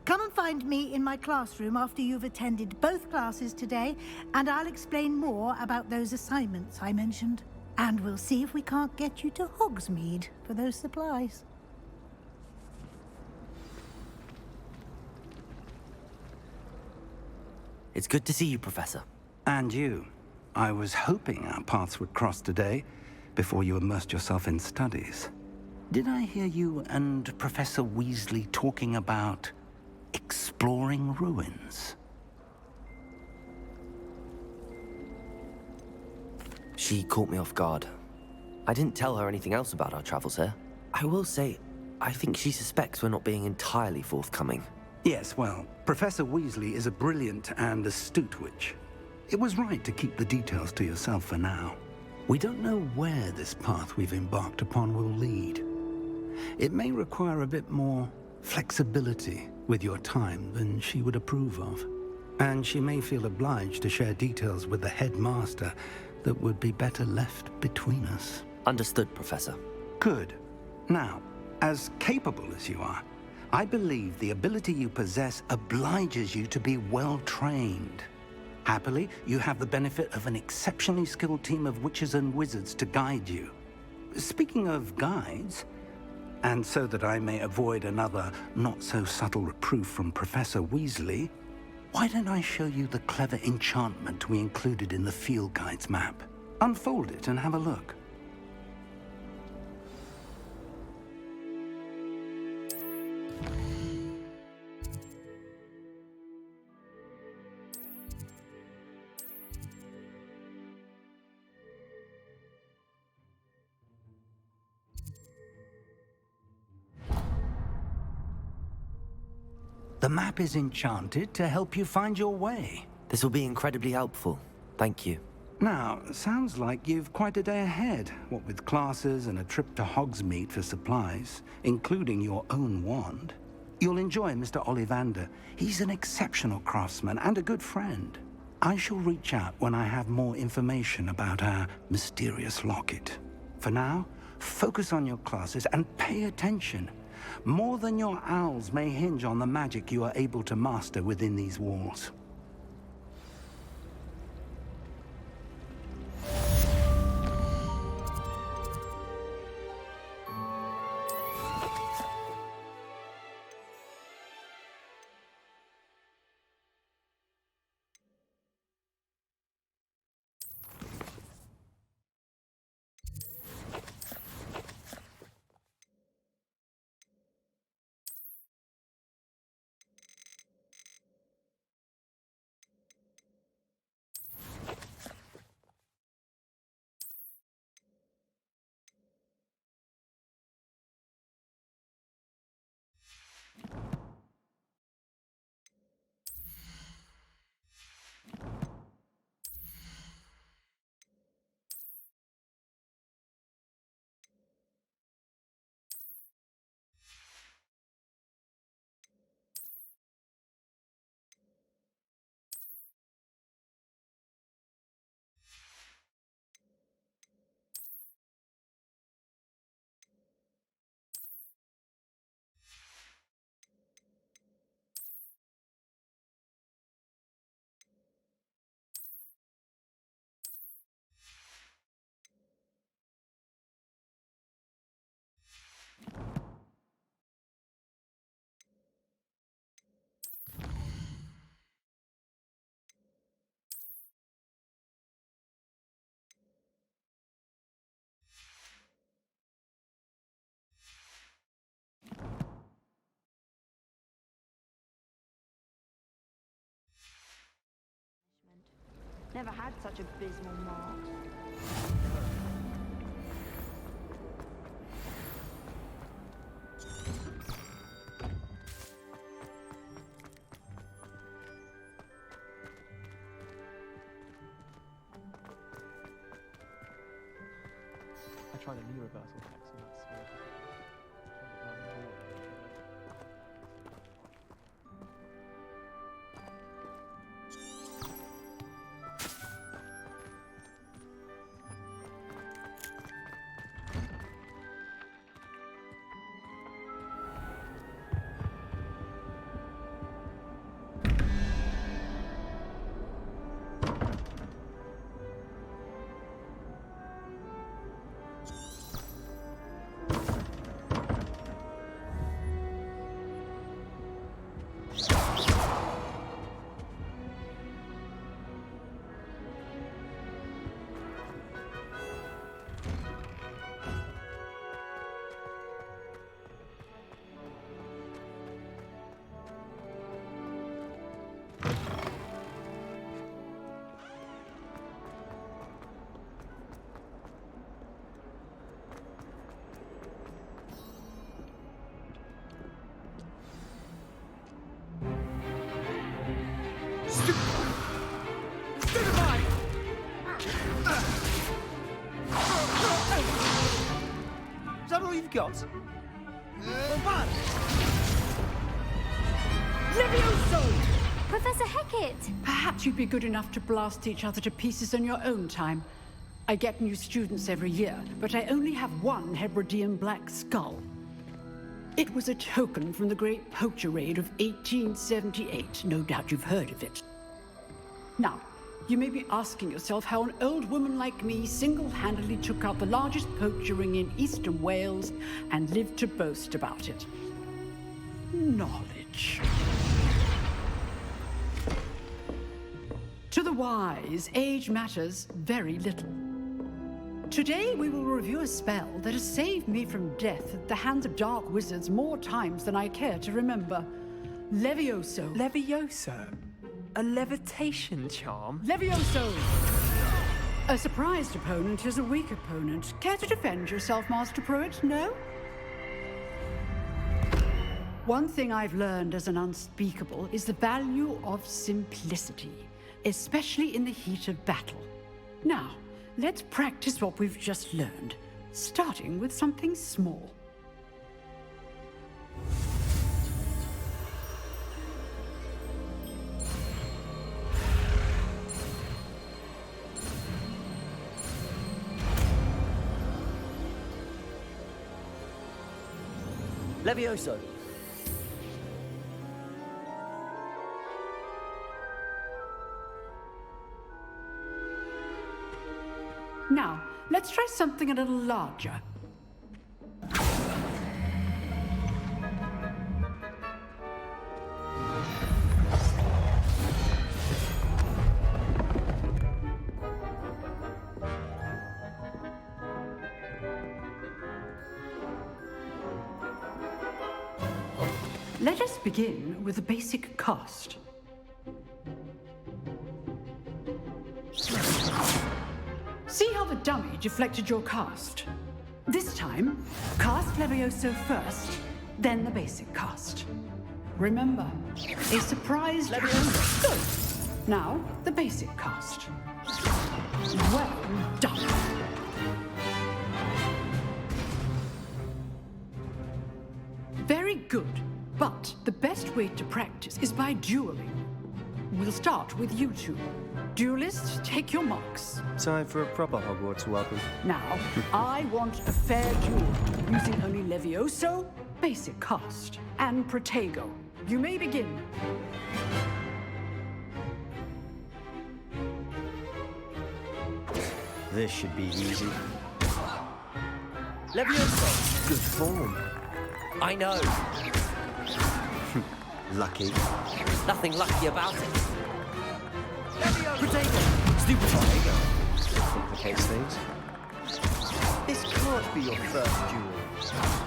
Come and find me in my classroom after you've attended both classes today, and I'll explain more about those assignments I mentioned. And we'll see if we can't get you to Hogsmeade for those supplies. It's good to see you, Professor. And you. I was hoping our paths would cross today, before you immersed yourself in studies. Did I hear you and Professor Weasley talking about exploring ruins? She caught me off guard. I didn't tell her anything else about our travels here. I will say, I think she suspects we're not being entirely forthcoming. Yes, well, Professor Weasley is a brilliant and astute witch. It was right to keep the details to yourself for now. We don't know where this path we've embarked upon will lead. It may require a bit more flexibility with your time than she would approve of. And she may feel obliged to share details with the headmaster that would be better left between us. Understood, Professor. Good. Now, as capable as you are, I believe the ability you possess obliges you to be well-trained. Happily, you have the benefit of an exceptionally skilled team of witches and wizards to guide you. Speaking of guides, and so that I may avoid another not-so-subtle reproof from Professor Weasley, why don't I show you the clever enchantment we included in the field guide's map? Unfold it and have a look. The map is enchanted to help you find your way. This will be incredibly helpful. Thank you. Now, sounds like you've quite a day ahead, what with classes and a trip to Hogsmeade for supplies, including your own wand. You'll enjoy Mr. Ollivander. He's an exceptional craftsman and a good friend. I shall reach out when I have more information about our mysterious locket. For now, focus on your classes and pay attention. More than your owls may hinge on the magic you are able to master within these walls. Never had such abysmal marks. I tried a new reversal hex and that's weird. Is that all you've got? One! Levioso! Professor Hecat! Perhaps you'd be good enough to blast each other to pieces in your own time. I get new students every year, but I only have one Hebridean black skull. It was a token from the Great Poacher Raid of 1878. No doubt you've heard of it. Now, you may be asking yourself how an old woman like me single-handedly took out the largest poacher ring in eastern Wales and lived to boast about it. Knowledge. To the wise, age matters very little. Today we will review a spell that has saved me from death at the hands of dark wizards more times than I care to remember. Levioso. Levioso? A levitation charm? Levioso! A surprised opponent is a weak opponent. Care to defend yourself, Master Pruitt? No? One thing I've learned as an unspeakable is the value of simplicity, especially in the heat of battle. Now, let's practice what we've just learned, starting with something small. Levioso! Now, let's try something a little larger. Let us begin with a basic cast. See how the dummy deflected your cast? This time, cast Levioso first, then the basic cast. Remember, a surprise Levioso. Good. Now, the basic cast. Well done. Very good, but the best way to practice is by dueling. We'll start with you two. Duelists, take your marks. Time for a proper Hogwarts welcome. Now, I want a fair duel, using only Levioso, basic cast, and Protego. You may begin. This should be easy. Levioso! Good form. I know. Lucky. Nothing lucky about it. Protego! Stupid Protego! Complicates things. This can't be your first duel.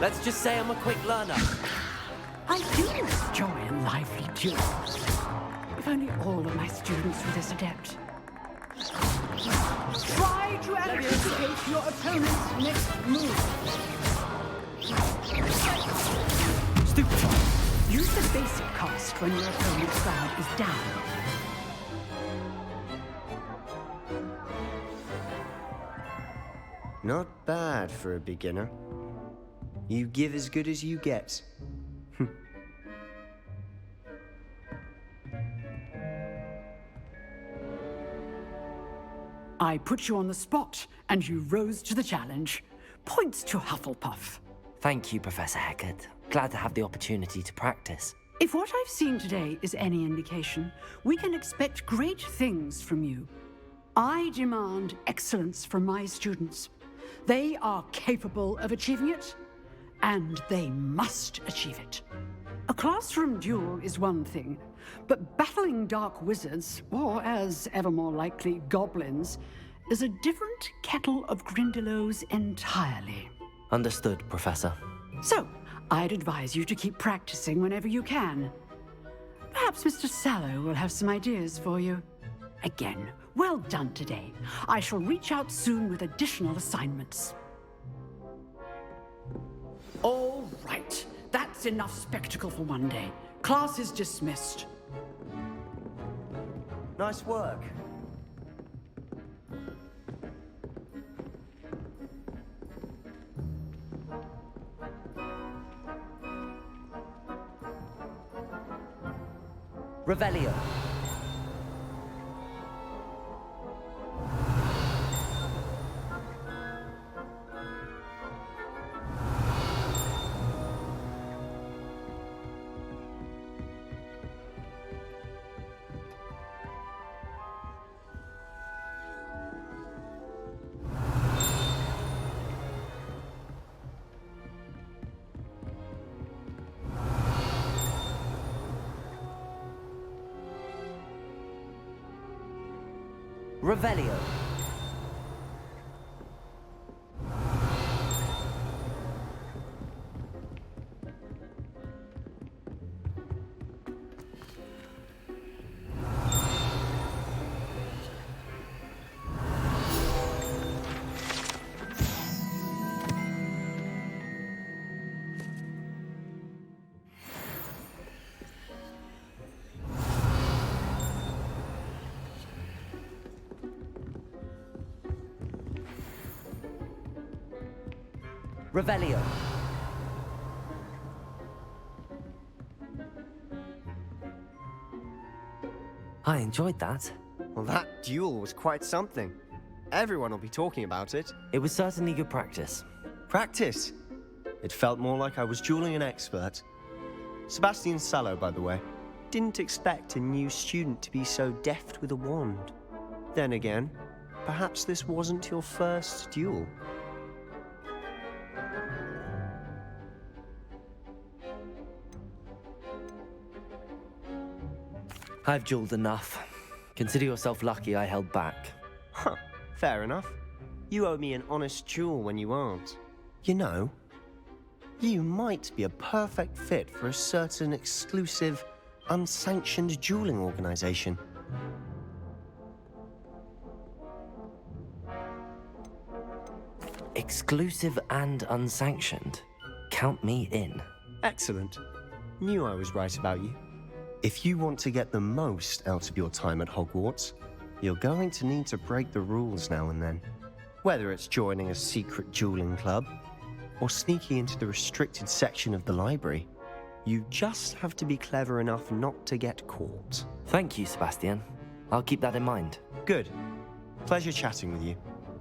Let's just say I'm a quick learner. I do enjoy a lively duel. If only all of my students were this adept. Try to anticipate your opponent's next move. Stupid. Use the basic cast when your opponent's guard is down. Not bad for a beginner. You give as good as you get. I put you on the spot, and you rose to the challenge. Points to Hufflepuff. Thank you, Professor Hecat. Glad to have the opportunity to practice. If what I've seen today is any indication, we can expect great things from you. I demand excellence from my students. They are capable of achieving it, and they must achieve it. A classroom duel is one thing, but battling dark wizards, or as ever more likely, goblins, is a different kettle of Grindylows entirely. Understood, Professor. So, I'd advise you to keep practicing whenever you can. Perhaps Mr. Sallow will have some ideas for you. Again, well done today. I shall reach out soon with additional assignments. All right. That's enough spectacle for one day. Class is dismissed. Nice work. Revelio. Revelio. Revelio. I enjoyed that. Well, that duel was quite something. Everyone will be talking about it. It was certainly good practice. Practice? It felt more like I was dueling an expert. Sebastian Sallow, by the way. Didn't expect a new student to be so deft with a wand. Then again, perhaps this wasn't your first duel. I've dueled enough. Consider yourself lucky I held back. Huh, fair enough. You owe me an honest duel when you aren't. You know, you might be a perfect fit for a certain exclusive, unsanctioned dueling organization. Exclusive and unsanctioned. Count me in. Excellent. Knew I was right about you. If you want to get the most out of your time at Hogwarts, you're going to need to break the rules now and then. Whether it's joining a secret dueling club, or sneaking into the restricted section of the library, you just have to be clever enough not to get caught. Thank you, Sebastian. I'll keep that in mind. Good. Pleasure chatting with you.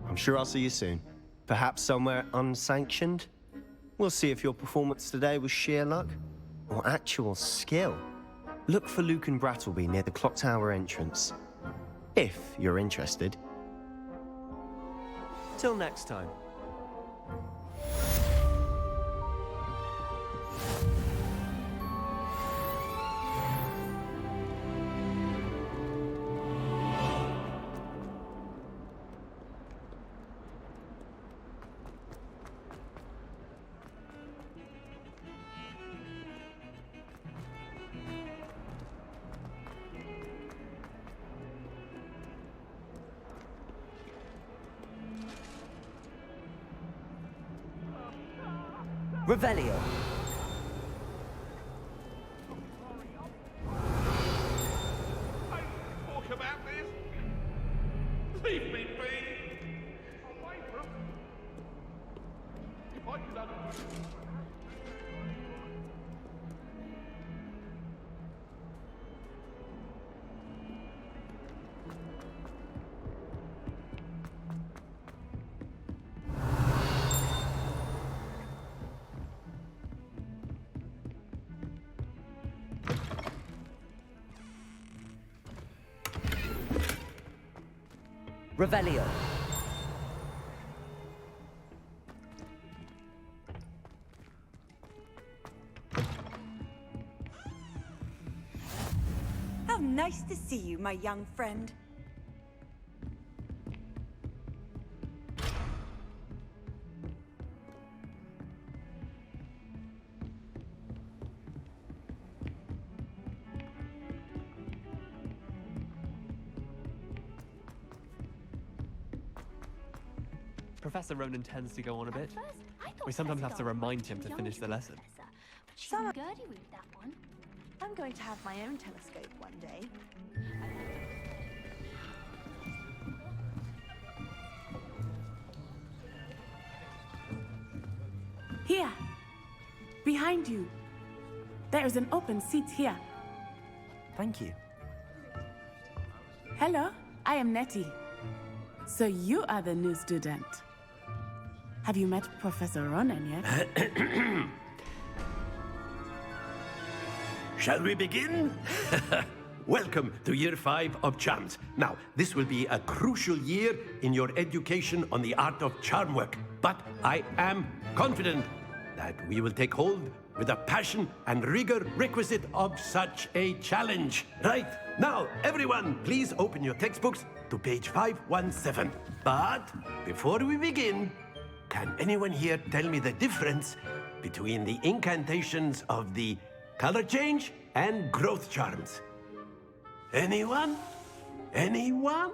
I'm sure I'll see you soon. Perhaps somewhere unsanctioned? We'll see if your performance today was sheer luck, or actual skill. Look for Luke and Brattleby near the clock tower entrance. If you're interested. Till next time. Revelio. Talk about this. Leave me be. Away from. If I could understand. Revelio. How nice to see you, my young friend. Professor Ronan tends to go on a bit. We sometimes have to remind him to finish the lesson. But Gertie with that one. I'm going to have my own telescope one day. Here. Behind you. There is an open seat here. Thank you. Hello, I am Nettie. So you are the new student. Have you met Professor Ronan yet? Shall we begin? Welcome to Year 5 of Charms. Now, this will be a crucial year in your education on the art of charm work. But I am confident that we will take hold with the passion and rigor requisite of such a challenge. Right, now, everyone, please open your textbooks to page 517. But before we begin, can anyone here tell me the difference between the incantations of the color change and growth charms? Anyone? Anyone?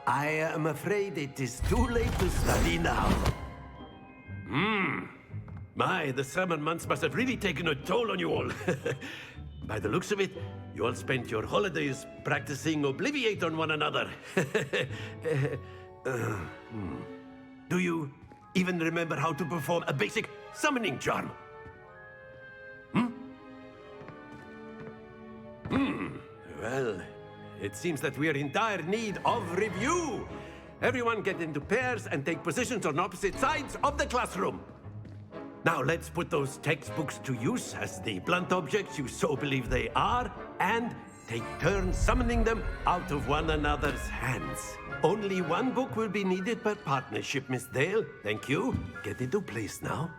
I am afraid it is too late to study now. My, the summer months must have really taken a toll on you all. By the looks of it, you all spent your holidays practicing Obliviate on one another. Do you even remember how to perform a basic summoning charm? Well, it seems that we are in dire need of review. Everyone get into pairs and take positions on opposite sides of the classroom. Now let's put those textbooks to use as the blunt objects you so believe they are, and take turns summoning them out of one another's hands. Only one book will be needed per partnership, Miss Dale. Thank you. Get into place now.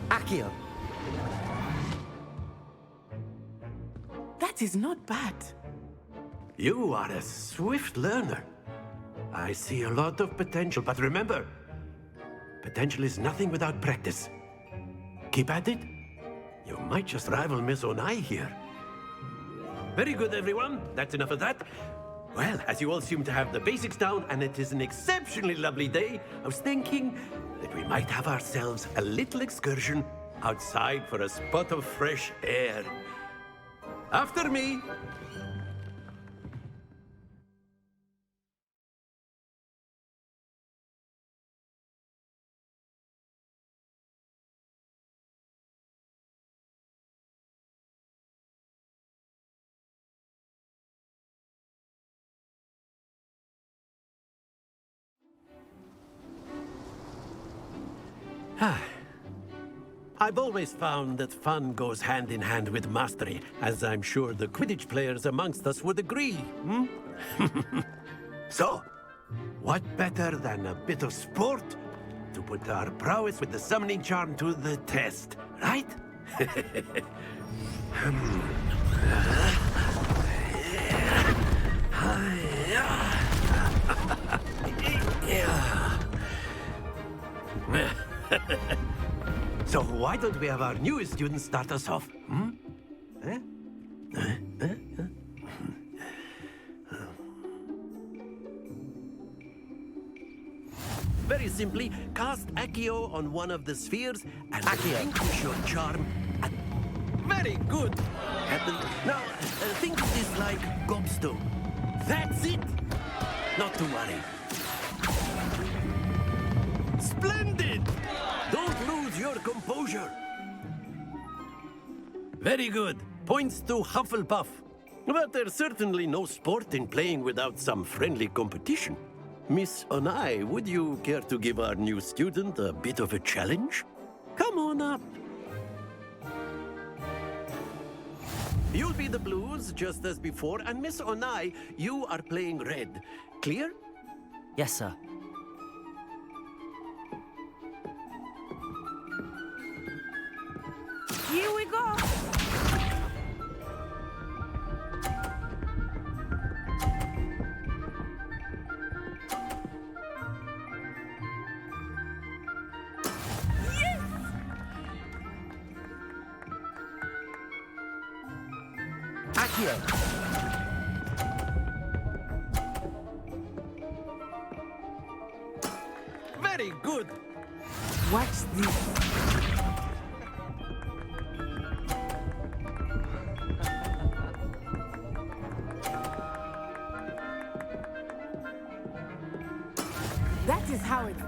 Accio. That is not bad. You are a swift learner. I see a lot of potential, but remember, potential is nothing without practice. Keep at it. You might just rival Miss Onai here. Very good, everyone. That's enough of that. Well, as you all seem to have the basics down, and it is an exceptionally lovely day, I was thinking that we might have ourselves a little excursion outside for a spot of fresh air. After me. I've always found that fun goes hand in hand with mastery, as I'm sure the Quidditch players amongst us would agree. So, what better than a bit of sport to put our prowess with the summoning charm to the test, right? So why don't we have our newest student start us off? Very simply, cast Accio on one of the spheres and relinquish your charm. Very good. Now, think of this like gobstone. That's it. Not to worry. Splendid! Don't lose your composure. Very good. Points to Hufflepuff. But there's certainly no sport in playing without some friendly competition. Miss Onai, would you care to give our new student a bit of a challenge? Come on up. You'll be the blues, just as before, and Miss Onai, you are playing red. Clear? Yes, sir. Here we go. Accio. Very good. Watch this.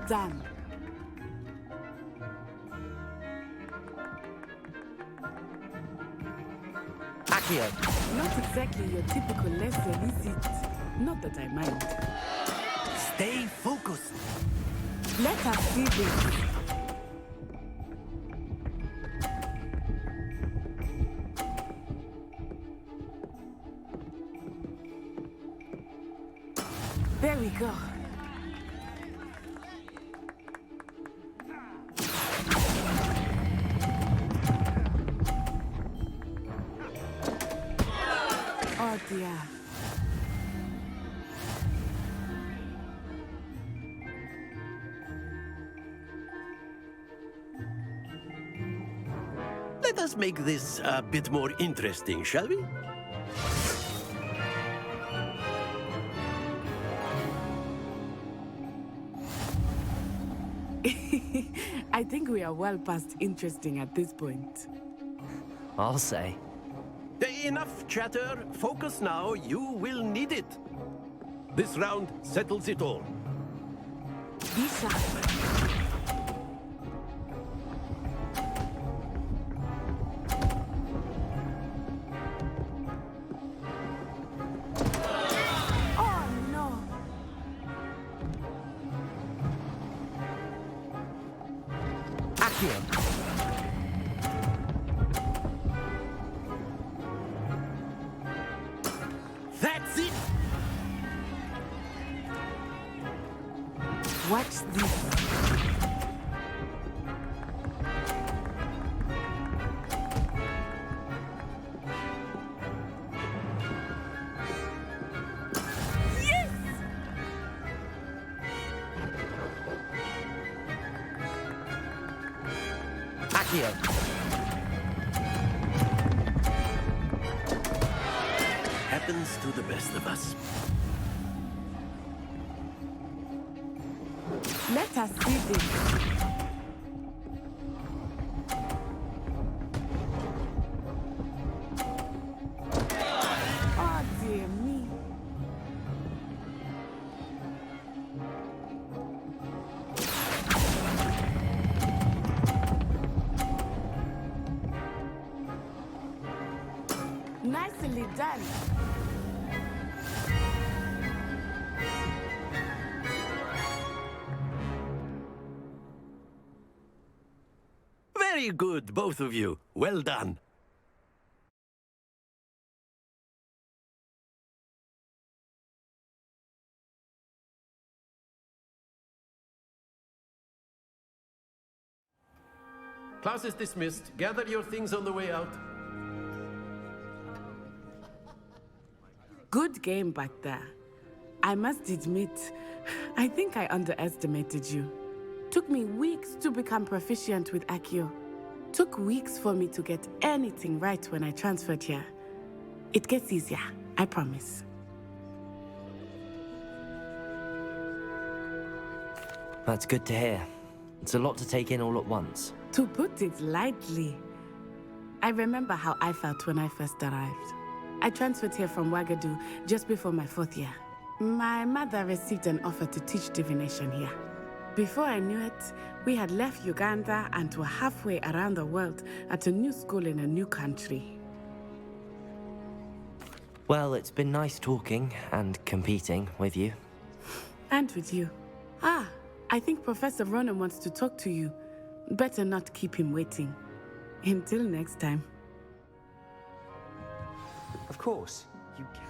Done. Accio! Not exactly your typical lesson, is it? Not that I mind. Stay focused. Let us see this. There we go. Oh dear. Let us make this a bit more interesting, shall we? I think we are well past interesting at this point. I'll say. Enough chatter. Focus now. You will need it. This round settles it all. Be sharp. Oh no! Accio! That's it! Watch this. Yes! Accio! Happens to the best of us. Let us see this. Oh dear me. Nicely done. Very good, both of you. Well done. Class is dismissed. Gather your things on the way out. Good game back there. I must admit, I think I underestimated you. Took me weeks to become proficient with Accio. Took weeks for me to get anything right when I transferred here. It gets easier, I promise. That's good to hear. It's a lot to take in all at once. To put it lightly, I remember how I felt when I first arrived. I transferred here from Wagadu just before my 4th year. My mother received an offer to teach divination here. Before I knew it, we had left Uganda and were halfway around the world at a new school in a new country. Well, it's been nice talking and competing with you. And with you. Ah, I think Professor Ronan wants to talk to you. Better not keep him waiting. Until next time. Of course, you can.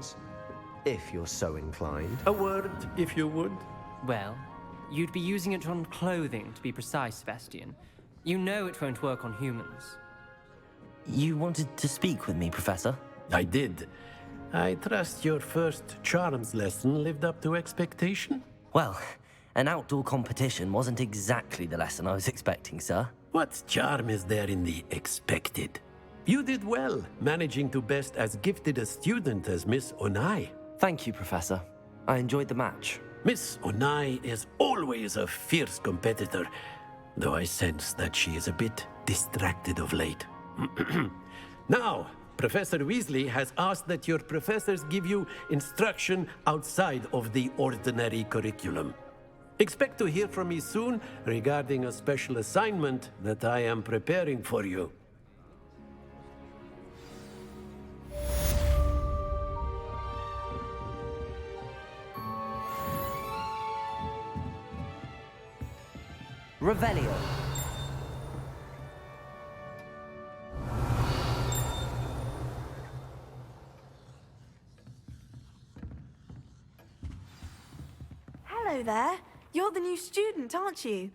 potions, if you're so inclined. A word, if you would. Well, you'd be using it on clothing, to be precise, Sebastian. You know it won't work on humans. You wanted to speak with me, Professor? I did. I trust your first charms lesson lived up to expectation? Well, an outdoor competition wasn't exactly the lesson I was expecting, sir. What charm is there in the expected? You did well, managing to best as gifted a student as Miss Onai. Thank you, Professor. I enjoyed the match. Miss Onai is always a fierce competitor, though I sense that she is a bit distracted of late. Now, Professor Weasley has asked that your professors give you instruction outside of the ordinary curriculum. Expect to hear from me soon regarding a special assignment that I am preparing for you. Revelio. Hello there. You're the new student, aren't you?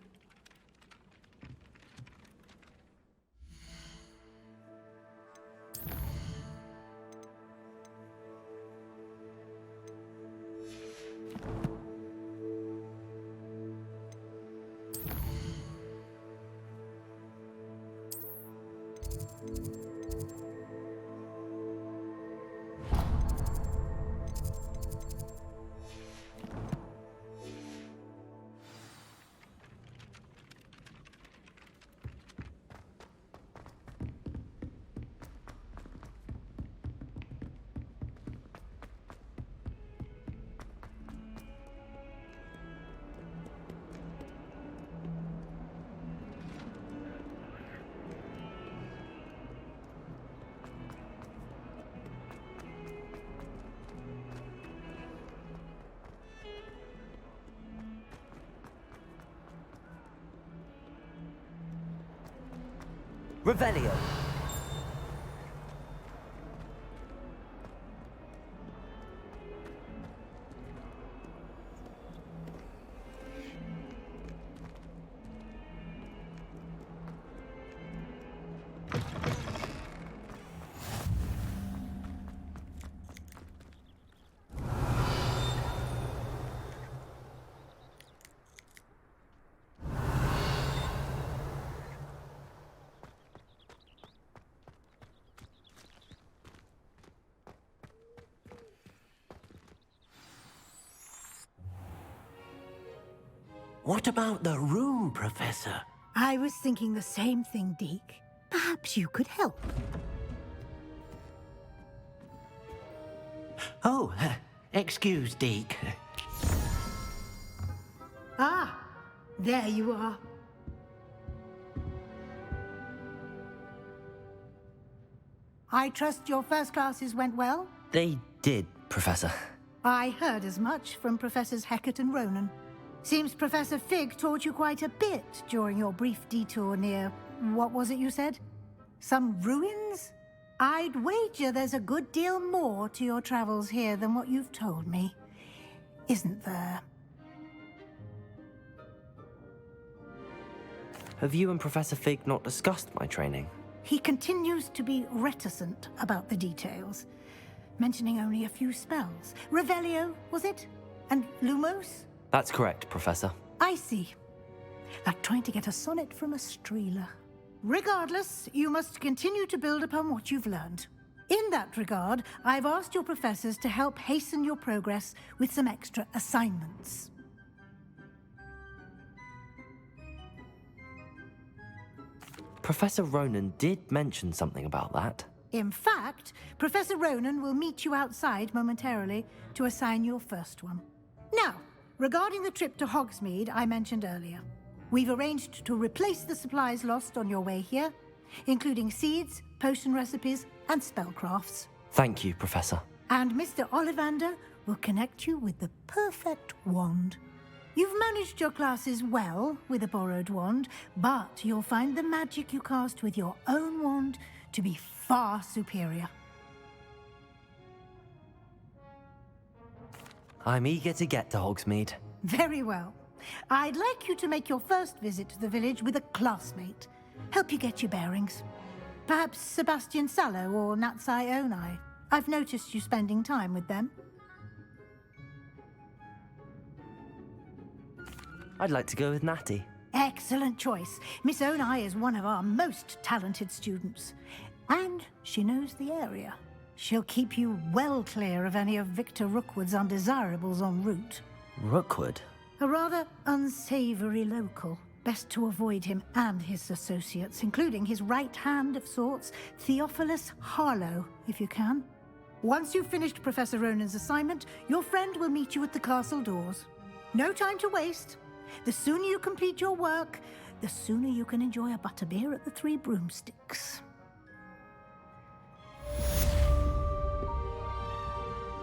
Revelio. What about the room, Professor? I was thinking the same thing, Deke. Perhaps you could help. Oh, excuse, Deke. Ah, there you are. I trust your first classes went well? They did, Professor. I heard as much from Professors Hecat and Ronan. Seems Professor Fig taught you quite a bit during your brief detour near... what was it you said? Some ruins? I'd wager there's a good deal more to your travels here than what you've told me. Isn't there? Have you and Professor Fig not discussed my training? He continues to be reticent about the details, mentioning only a few spells. Revelio, was it? And Lumos? That's correct, Professor. I see. Like trying to get a sonnet from a streeler. Regardless, you must continue to build upon what you've learned. In that regard, I've asked your professors to help hasten your progress with some extra assignments. Professor Ronan did mention something about that. In fact, Professor Ronan will meet you outside momentarily to assign your first one. Now, regarding the trip to Hogsmeade I mentioned earlier, we've arranged to replace the supplies lost on your way here, including seeds, potion recipes, and spellcrafts. Thank you, Professor. And Mr. Ollivander will connect you with the perfect wand. You've managed your classes well with a borrowed wand, but you'll find the magic you cast with your own wand to be far superior. I'm eager to get to Hogsmeade. Very well. I'd like you to make your first visit to the village with a classmate. Help you get your bearings. Perhaps Sebastian Sallow or Natsai Onai. I've noticed you spending time with them. I'd like to go with Natty. Excellent choice. Miss Onai is one of our most talented students. And she knows the area. She'll keep you well clear of any of Victor Rookwood's undesirables en route. Rookwood? A rather unsavory local. Best to avoid him and his associates, including his right hand of sorts, Theophilus Harlow, if you can. Once you've finished Professor Ronan's assignment, your friend will meet you at the castle doors. No time to waste. The sooner you complete your work, the sooner you can enjoy a butterbeer at the Three Broomsticks.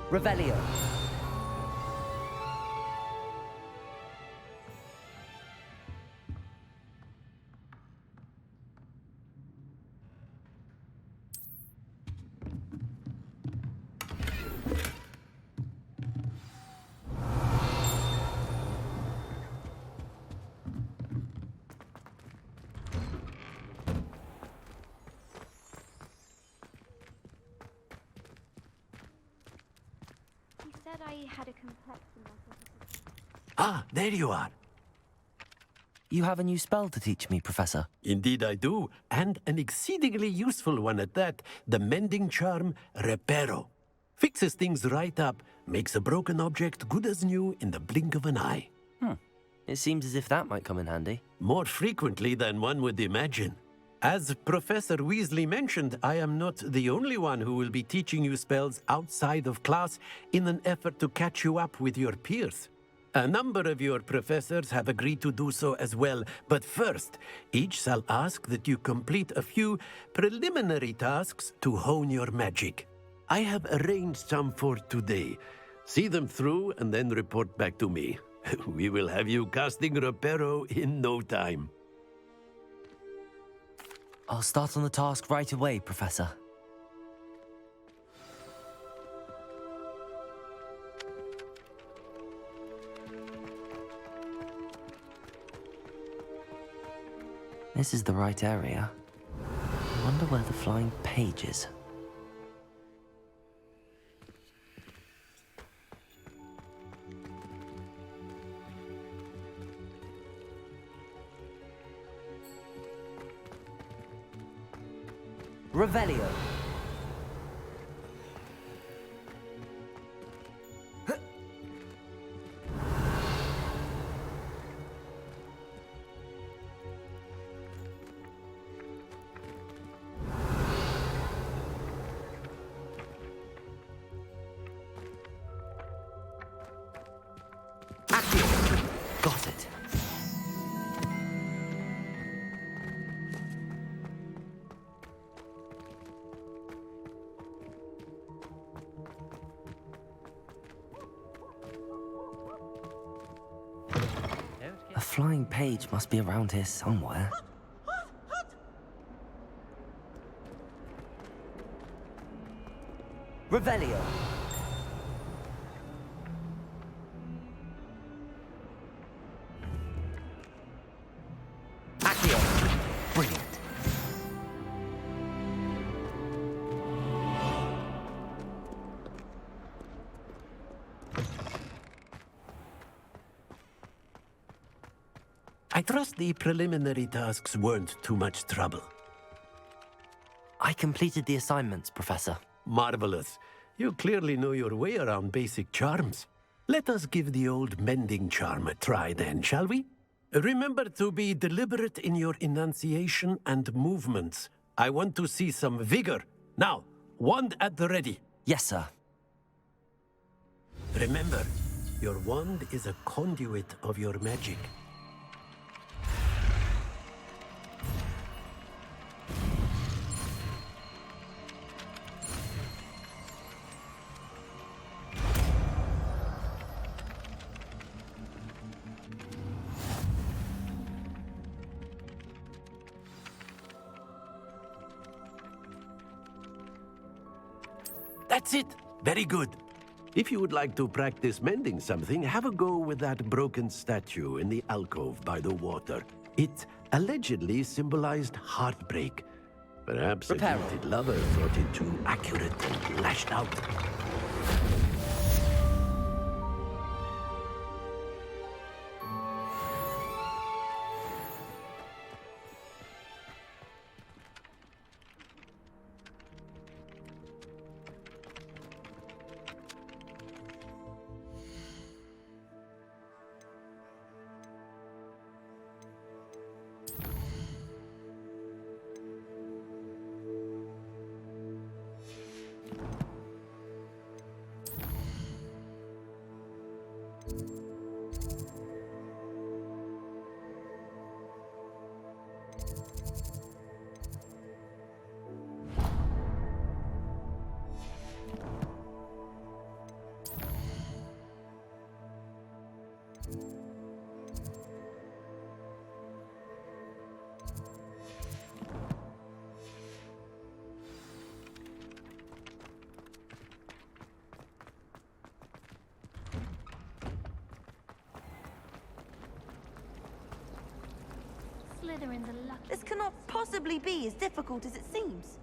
Revelio. Said I had a complex in my. Ah, there you are. You have a new spell to teach me, Professor. Indeed I do, and an exceedingly useful one at that. The mending charm, Reparo. Fixes things right up, makes a broken object good as new in the blink of an eye. It seems as if that might come in handy. More frequently than one would imagine. As Professor Weasley mentioned, I am not the only one who will be teaching you spells outside of class in an effort to catch you up with your peers. A number of your professors have agreed to do so as well, but first, each shall ask that you complete a few preliminary tasks to hone your magic. I have arranged some for today. See them through and then report back to me. We will have you casting Reparo in no time. I'll start on the task right away, Professor. This is the right area. I wonder where the flying page is. Revelio. Got it. A flying page must be around here somewhere. Revelio. Brilliant. I trust the preliminary tasks weren't too much trouble. I completed the assignments, Professor. Marvelous. You clearly know your way around basic charms. Let us give the old mending charm a try then, shall we? Remember to be deliberate in your enunciation and movements. I want to see some vigor. Now, wand at the ready. Yes, sir. Remember, your wand is a conduit of your magic. That's it. Very good. If you would like to practice mending something, have a go with that broken statue in the alcove by the water. It allegedly symbolized heartbreak. Perhaps a Repair. gifted lover thought it too accurate and lashed out. Slytherin's a lucky. This cannot possibly be as difficult as it seems.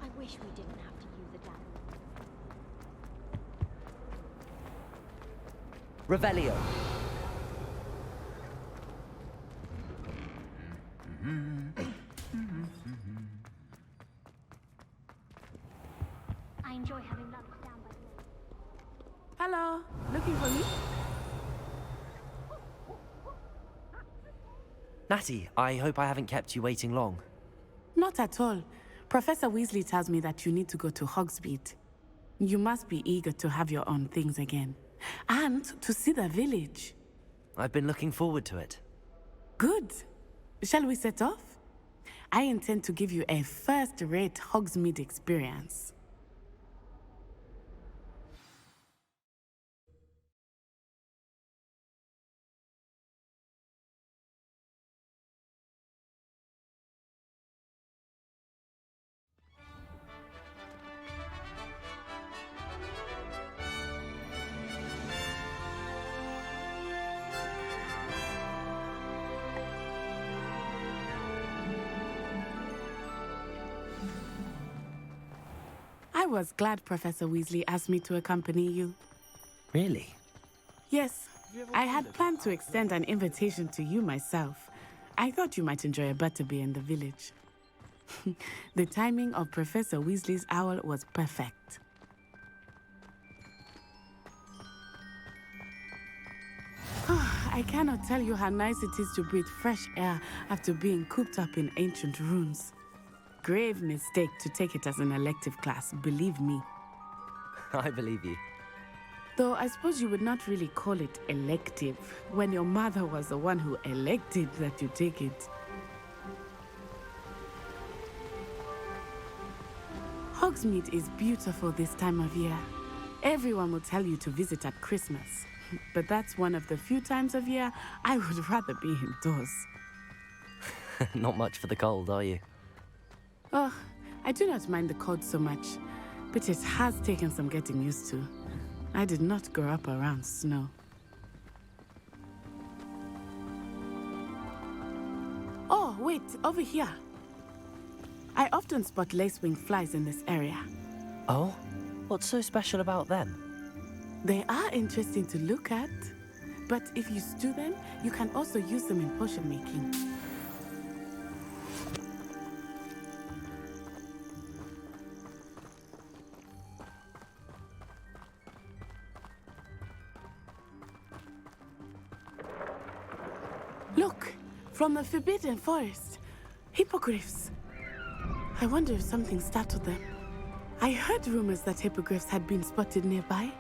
I wish we didn't have to use a damn. Revelio. I enjoy having lunch down by the lake. Hello, looking for me? Natty, I hope I haven't kept you waiting long. Not at all. Professor Weasley tells me that you need to go to Hogsmeade. You must be eager to have your own things again. And to see the village. I've been looking forward to it. Good. Shall we set off? I intend to give you a first-rate Hogsmeade experience. I was glad Professor Weasley asked me to accompany you. Really? Yes, I had planned to extend an invitation to you myself. I thought you might enjoy a butterbeer in the village. The timing of Professor Weasley's owl was perfect. I cannot tell you how nice it is to breathe fresh air after being cooped up in ancient rooms. Grave mistake to take it as an elective class, believe me. I believe you. Though I suppose you would not really call it elective when your mother was the one who elected that you take it. Hogsmeade is beautiful this time of year. Everyone will tell you to visit at Christmas. But that's one of the few times of year I would rather be indoors. Not much for the cold, are you? Oh, I do not mind the cold so much, but it has taken some getting used to. I did not grow up around snow. Oh, wait, over here. I often spot lacewing flies in this area. Oh? What's so special about them? They are interesting to look at, but if you stew them, you can also use them in potion making. Look, from the Forbidden Forest, hippogriffs. I wonder if something startled them. I heard rumors that hippogriffs had been spotted nearby.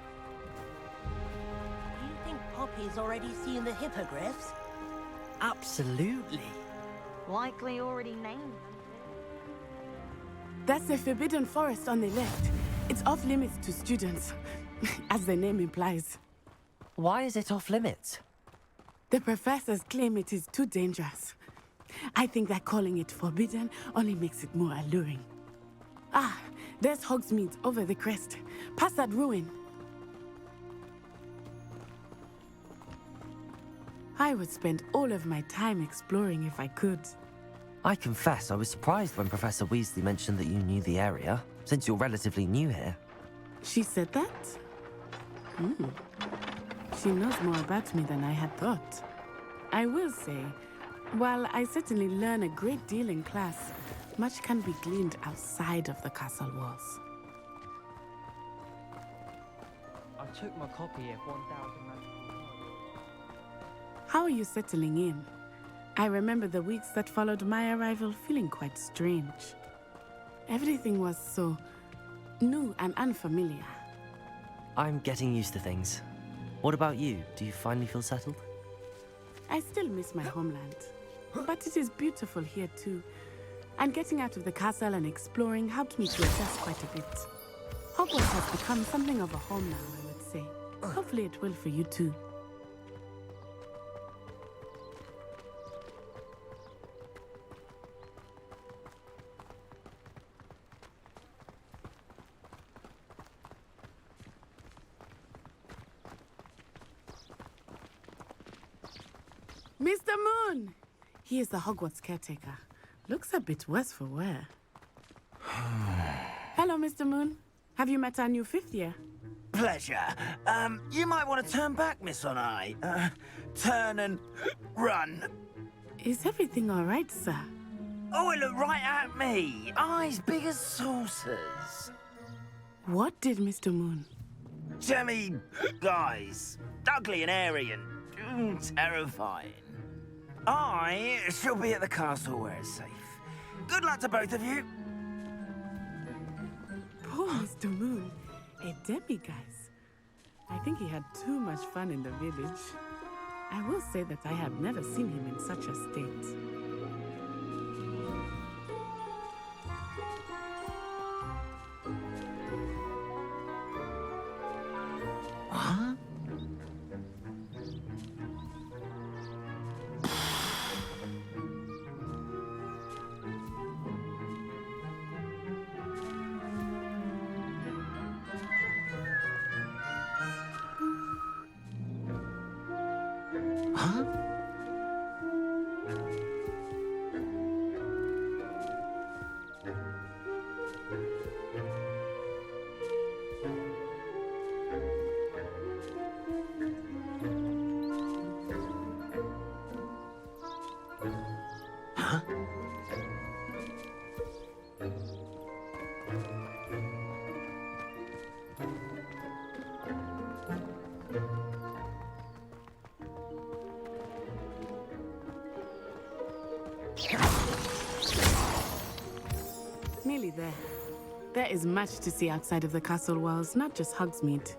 Do you think Poppy's already seen the hippogriffs? Absolutely. Likely already named them. That's the Forbidden Forest on the left. It's off limits to students, as the name implies. Why is it off limits? The professors claim it is too dangerous. I think that calling it forbidden only makes it more alluring. Ah, there's Hogsmeade over the crest. Past that ruin. I would spend all of my time exploring if I could. I confess I was surprised when Professor Weasley mentioned that you knew the area, since you're relatively new here. She said that? She knows more about me than I had thought. I will say, while I certainly learn a great deal in class, much can be gleaned outside of the castle walls. I took my copy of 1000 Magical Cards. How are you settling in? I remember the weeks that followed my arrival feeling quite strange. Everything was so new and unfamiliar. I'm getting used to things. What about you? Do you finally feel settled? I still miss my homeland, but it is beautiful here too. And getting out of the castle and exploring helped me to assess quite a bit. Hogwarts has become something of a home now, I would say. Hopefully it will for you too. Mr. Moon! He is the Hogwarts caretaker. Looks a bit worse for wear. Hello, Mr. Moon. Have you met our new fifth year? Pleasure. You might want to turn back, Miss Onai. Turn and run. Is everything all right, sir? Oh, it looked right at me. Eyes big as saucers. What did Mr. Moon? Jemmy guys. Ugly and airy and terrifying. I shall be at the castle where it's safe. Good luck to both of you. Poor Mr. Moon. A demiguise. I think he had too much fun in the village. I will say that I have never seen him in such a state. Huh? Huh? Huh? Nearly there. There is much to see outside of the castle walls, not just Hogsmeade.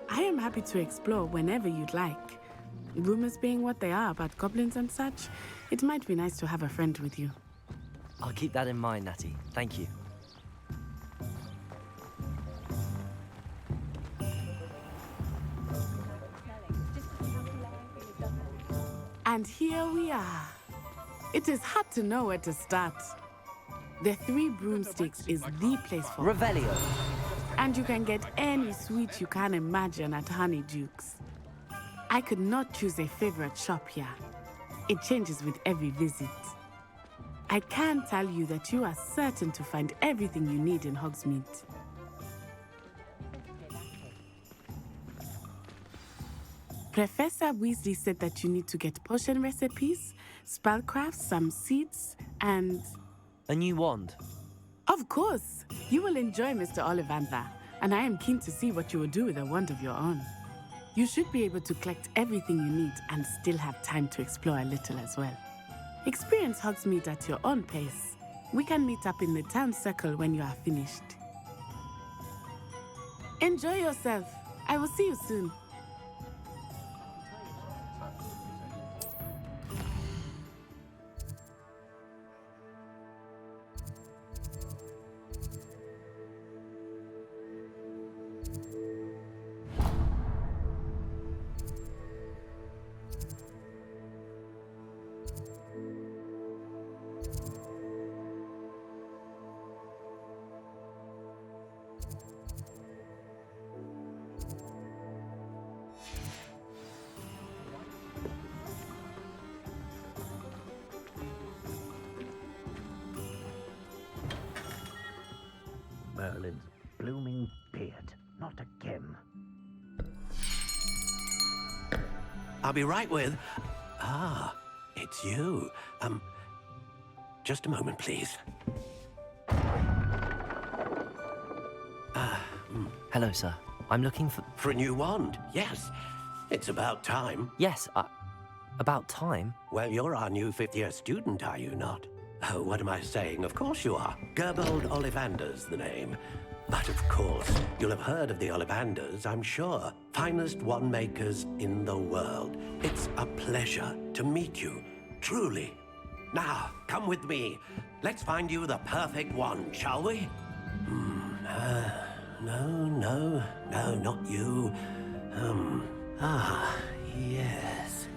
I am happy to explore whenever you'd like. Rumors being what they are about goblins and such, it might be nice to have a friend with you. I'll keep that in mind, Natty. Thank you. And here we are. It is hard to know where to start. The Three Broomsticks is the place for Revelio. And you can get any sweet you can imagine at Honeydukes. I could not choose a favorite shop here. It changes with every visit. I can tell you that you are certain to find everything you need in Hogsmeade. Professor Weasley said that you need to get potion recipes, spellcrafts, some seeds, and... A new wand. Of course! You will enjoy Mr. Ollivander, and I am keen to see what you will do with a wand of your own. You should be able to collect everything you need and still have time to explore a little as well. Experience Hogsmeade at your own pace. We can meet up in the town circle when you are finished. Enjoy yourself. I will see you soon. I'll be right with... Ah, it's you. Just a moment, please. Hello, sir. I'm looking for... For a new wand, yes. It's about time. Yes, about time? Well, you're our new fifth-year student, are you not? Oh, what am I saying? Of course you are. Gerbold Ollivander's the name. But of course, you'll have heard of the Ollivanders, I'm sure. Finest wand makers in the world. It's a pleasure to meet you, truly. Now, come with me. Let's find you the perfect wand, shall we? No, not you. Yes.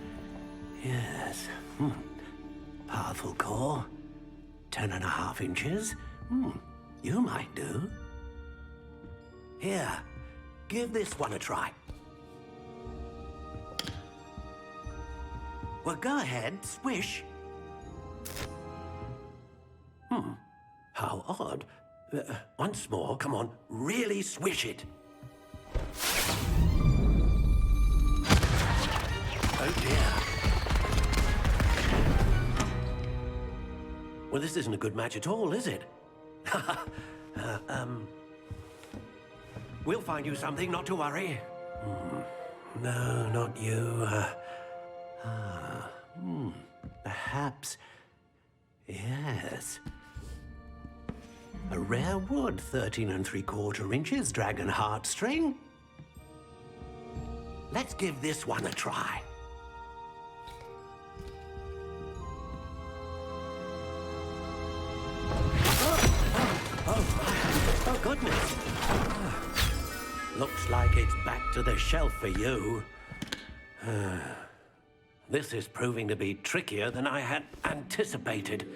Powerful core. 10.5 inches. You might do. Here, give this one a try. Well, go ahead, swish. How odd. Once more, come on, really swish it. Oh dear. Well, this isn't a good match at all, is it? We'll find you something, not to worry. No, not you. Perhaps... Yes. A rare wood, 13 3/4 inches, dragon heartstring. Let's give this one a try. Oh, goodness. Looks like it's back to the shelf for you. This is proving to be trickier than I had anticipated.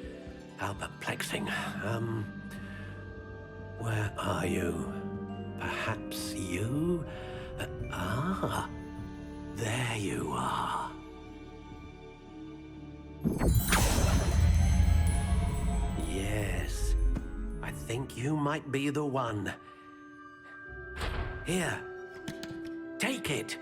How perplexing. Where are you? Perhaps you? There you are. Yes, I think you might be the one. Here, take it.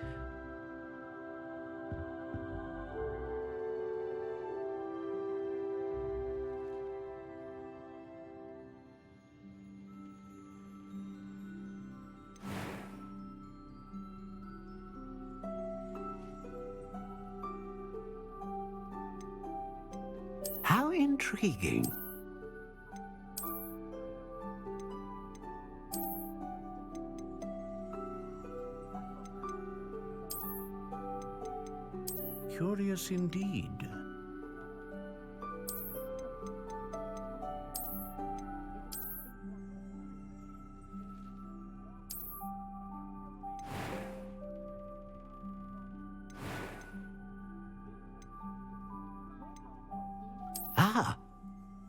How intriguing. Curious indeed.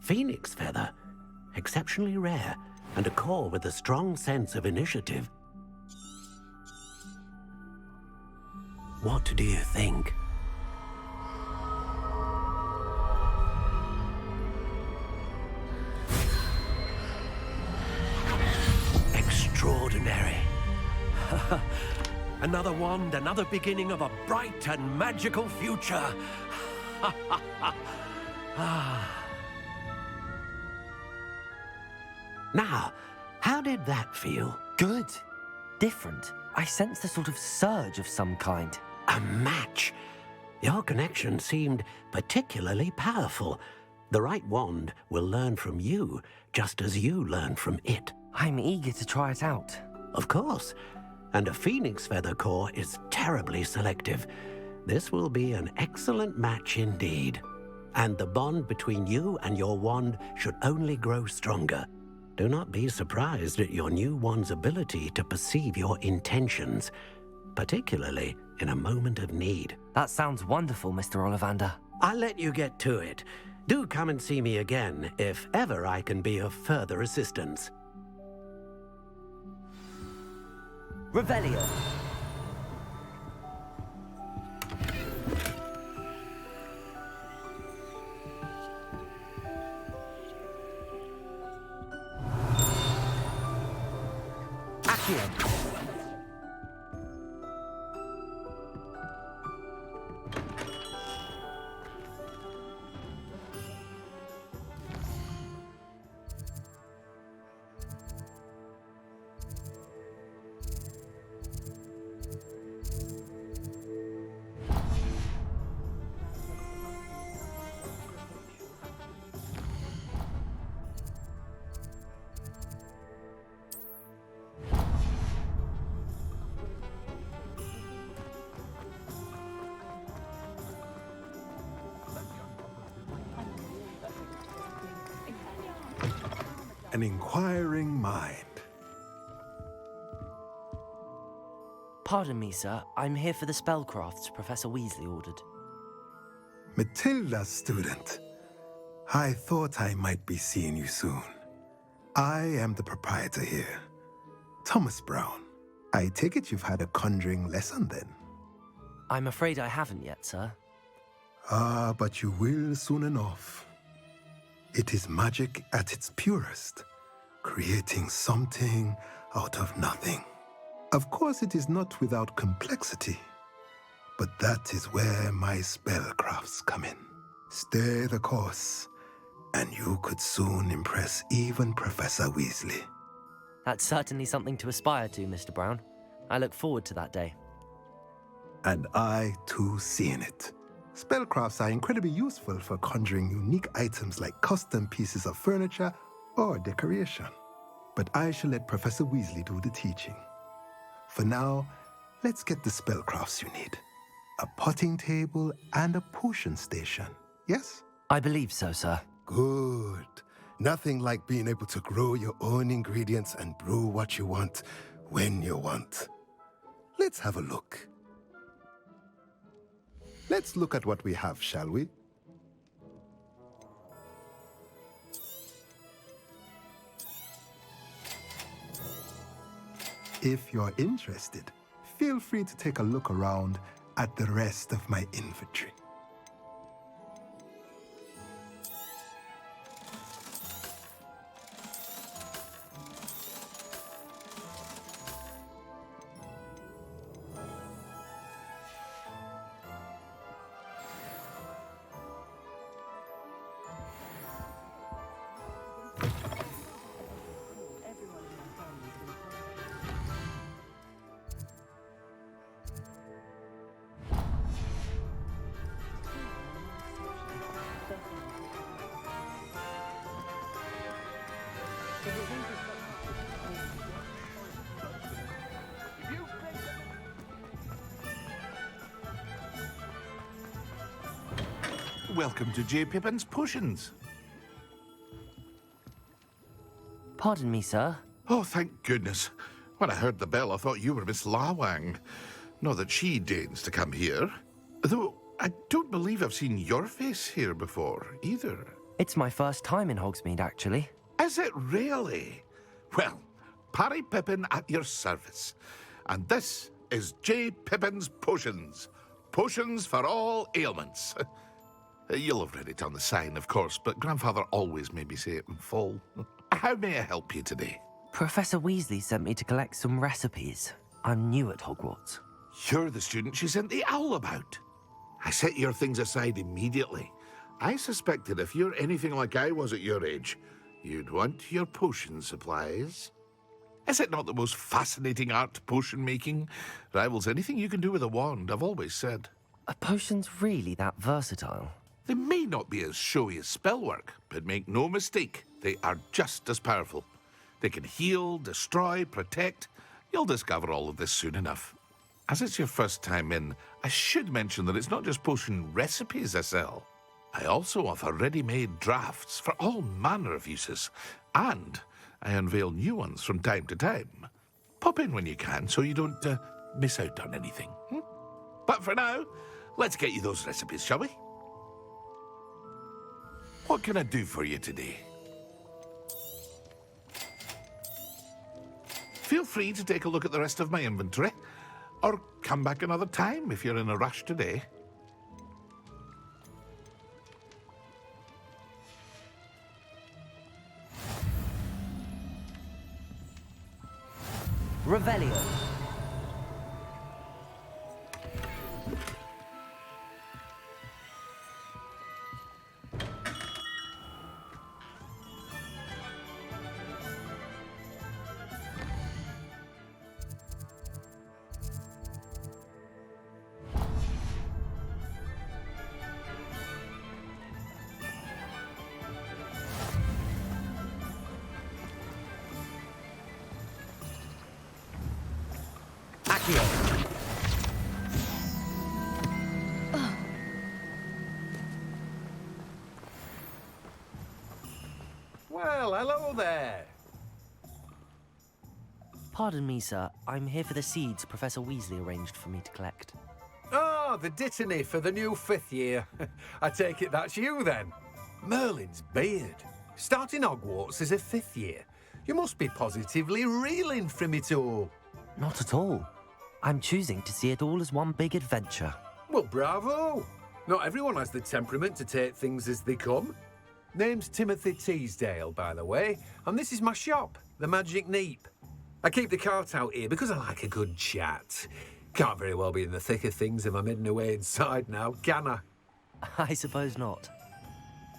Phoenix feather. Exceptionally rare, and a core with a strong sense of initiative. What do you think? Extraordinary. Another wand, another beginning of a bright and magical future. Now, how did that feel? Good. Different. I sensed a sort of surge of some kind. A match. Your connection seemed particularly powerful. The right wand will learn from you, just as you learn from it. I'm eager to try it out. Of course. And a phoenix feather core is terribly selective. This will be an excellent match indeed. And the bond between you and your wand should only grow stronger. Do not be surprised at your new wand's ability to perceive your intentions, particularly in a moment of need. That sounds wonderful, Mr. Ollivander. I'll let you get to it. Do come and see me again if ever I can be of further assistance. Revelio. an inquiring mind. Pardon me, sir. I'm here for the spellcrafts Professor Weasley ordered. Matilda, student. I thought I might be seeing you soon. I am the proprietor here, Thomas Brown. I take it you've had a conjuring lesson then? I'm afraid I haven't yet, sir. Ah, but you will soon enough. It is magic at its purest, creating something out of nothing. Of course, it is not without complexity, but that is where my spellcrafts come in. Stay the course, and you could soon impress even Professor Weasley. That's certainly something to aspire to, Mr. Brown. I look forward to that day. And I, too, seeing it. Spellcrafts are incredibly useful for conjuring unique items like custom pieces of furniture or decoration. But I shall let Professor Weasley do the teaching. For now, let's get the spellcrafts you need. A potting table and a potion station, yes? I believe so, sir. Good. Nothing like being able to grow your own ingredients and brew what you want when you want. Let's have a look. Let's look at what we have, shall we? If you're interested, feel free to take a look around at the rest of my inventory. Welcome to J. Pippin's Potions. Pardon me, sir. Oh, thank goodness. When I heard the bell, I thought you were Miss Lawang. Not that she deigns to come here. Though, I don't believe I've seen your face here before, either. It's my first time in Hogsmeade, actually. Is it really? Well, Parry Pippin at your service. And this is J. Pippin's Potions. Potions for all ailments. You'll have read it on the sign, of course, but Grandfather always made me say it in full. How may I help you today? Professor Weasley sent me to collect some recipes. I'm new at Hogwarts. You're the student she sent the owl about. I set your things aside immediately. I suspected if you're anything like I was at your age, you'd want your potion supplies. Is it not the most fascinating art, potion making? Rivals anything you can do with a wand, I've always said. Are potions really that versatile? They may not be as showy as spellwork, but make no mistake, they are just as powerful. They can heal, destroy, protect. You'll discover all of this soon enough. As it's your first time in, I should mention that it's not just potion recipes I sell. I also offer ready-made drafts for all manner of uses, and I unveil new ones from time to time. Pop in when you can so you don't miss out on anything. But for now, let's get you those recipes, shall we? What can I do for you today? Feel free to take a look at the rest of my inventory, or come back another time if you're in a rush today. Revelio. Well, hello there. Pardon me, sir. I'm here for the seeds Professor Weasley arranged for me to collect. Oh, the dittany for the new 5th year. I take it that's you, then. Merlin's beard. Starting Hogwarts as a 5th year. You must be positively reeling from it all. Not at all. I'm choosing to see it all as one big adventure. Well, bravo. Not everyone has the temperament to take things as they come. Name's Timothy Teasdale, by the way, and this is my shop, the Magic Neep. I keep the cart out here because I like a good chat. Can't very well be in the thick of things if I'm hidden away inside now, can I? I suppose not.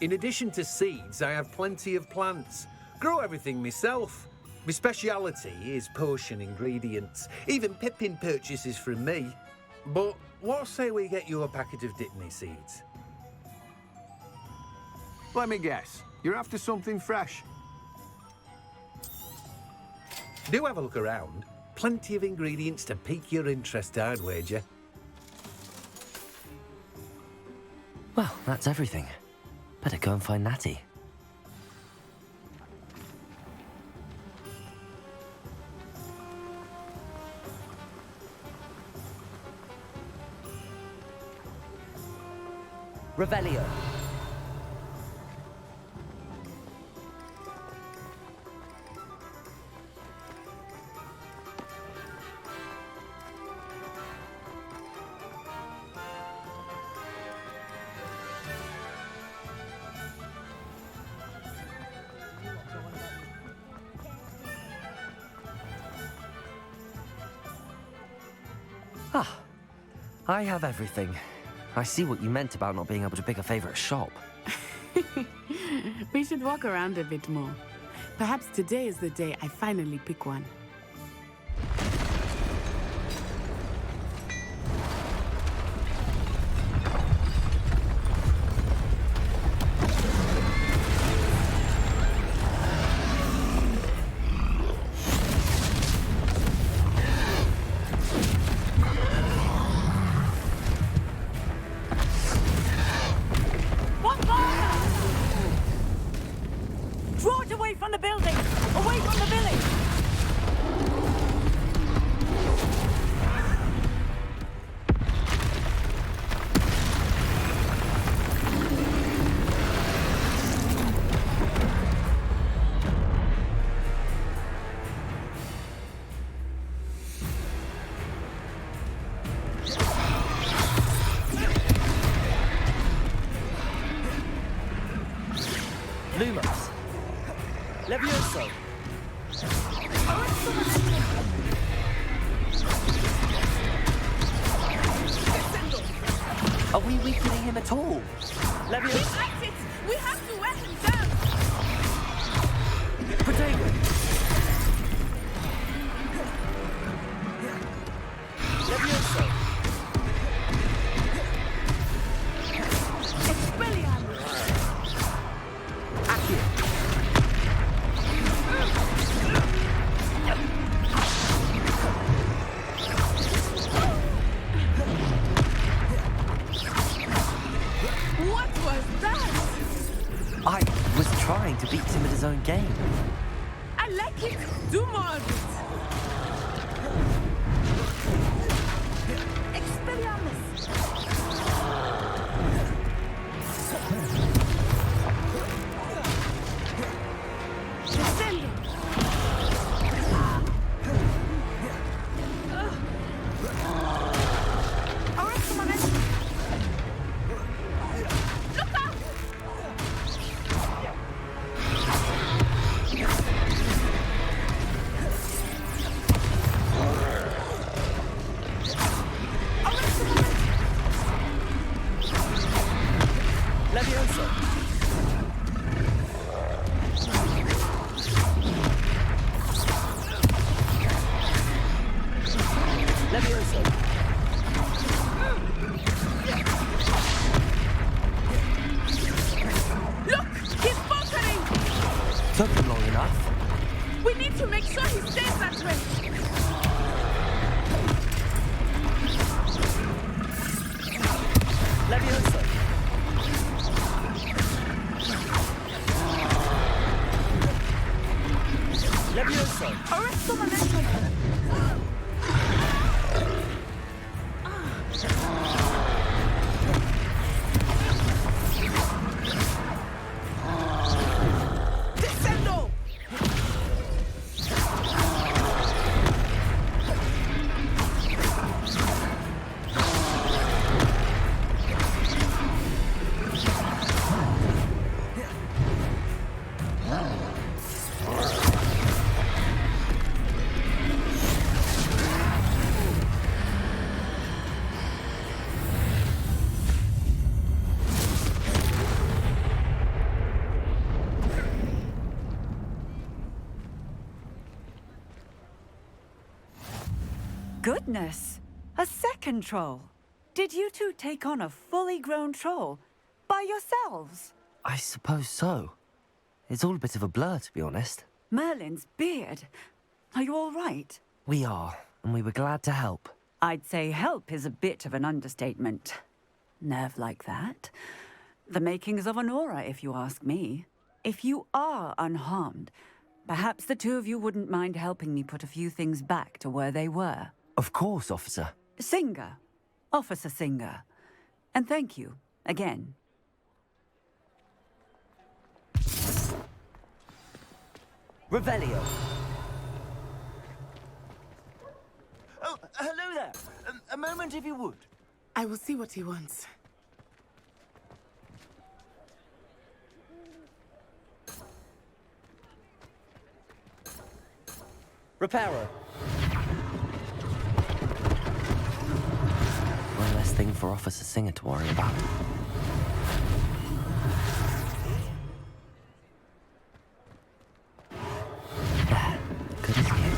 In addition to seeds, I have plenty of plants. Grow everything myself. My speciality is potion ingredients. Even Pippin purchases from me. But what say we get you a packet of Dittany seeds? Let me guess. You're after something fresh. Do have a look around. Plenty of ingredients to pique your interest, I'd wager. Well, that's everything. Better go and find Natty. Revelio. Ah, I have everything. I see what you meant about not being able to pick a favorite shop. We should walk around a bit more. Perhaps today is the day I finally pick one. Draw it away from the building! Away from the village! Lumos. Levioso. Are we weakening him at all? Levioso. That's it! We have to wear him down! Protego. Levioso. Expelliarmus! Accio. What was that? I was trying to beat him at his own game. I like it! Do more of it! Expelliarmus! Descending! Arrest momentum! Look out! Levioso. Levioso. Look! He's faltering! Took him long enough. We need to make sure he stays that way! Levioso. Levioso! Arresto momento! Descendo! Goodness! A second troll. Did you two take on a fully grown troll? By yourselves? I suppose so. It's all a bit of a blur, to be honest. Merlin's beard. Are you all right? We are, and we were glad to help. I'd say help is a bit of an understatement. Nerve like that. The makings of an aura, if you ask me. If you are unharmed, perhaps the two of you wouldn't mind helping me put a few things back to where they were. Of course, officer. Singer. Officer Singer. And thank you, again. Revelio. Oh, hello there. A moment if you would. I will see what he wants. Reparo. One less thing for Officer Singer to worry about. There. Good as new.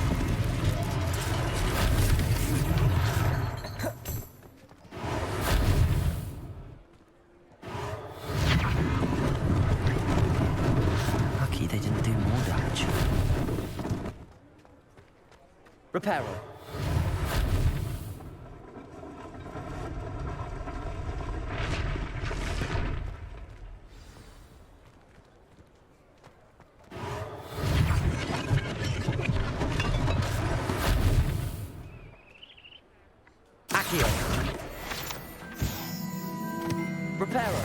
Lucky they didn't do more damage. Reparo. Accio. Reparo.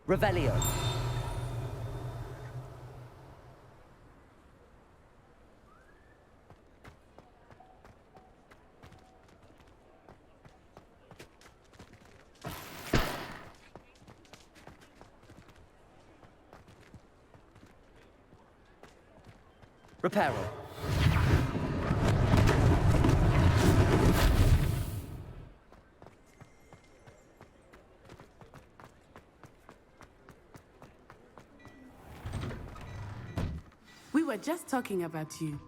Revelio. Reparo. We were just talking about you.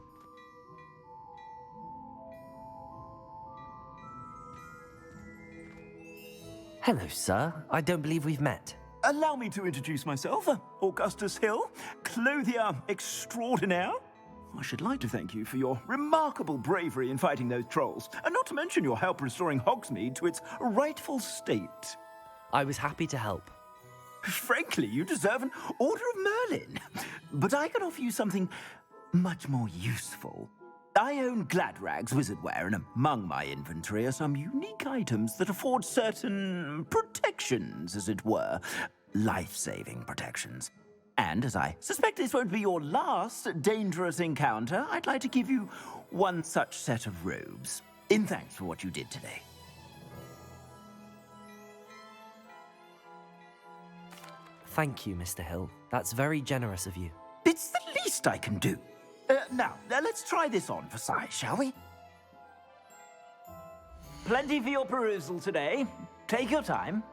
Hello, sir. I don't believe we've met. Allow me to introduce myself. Augustus Hill, clothier extraordinaire. I should like to thank you for your remarkable bravery in fighting those trolls, and not to mention your help restoring Hogsmeade to its rightful state. I was happy to help. Frankly, you deserve an Order of Merlin. But I can offer you something much more useful. I own Gladrag's wizardware, and among my inventory are some unique items that afford certain protections, as it were. Life-saving protections. And as I suspect this won't be your last dangerous encounter, I'd like to give you one such set of robes, in thanks for what you did today. Thank you, Mr. Hill. That's very generous of you. It's the least I can do. Now, let's try this on for size, shall we? Plenty for your perusal today. Take your time.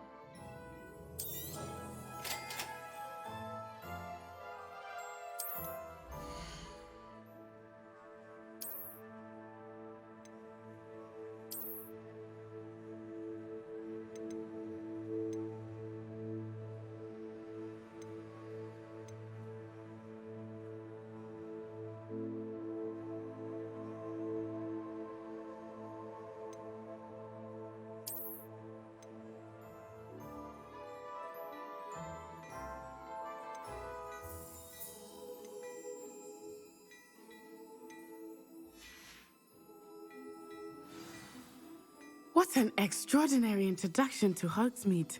What an extraordinary introduction to Hogsmeade.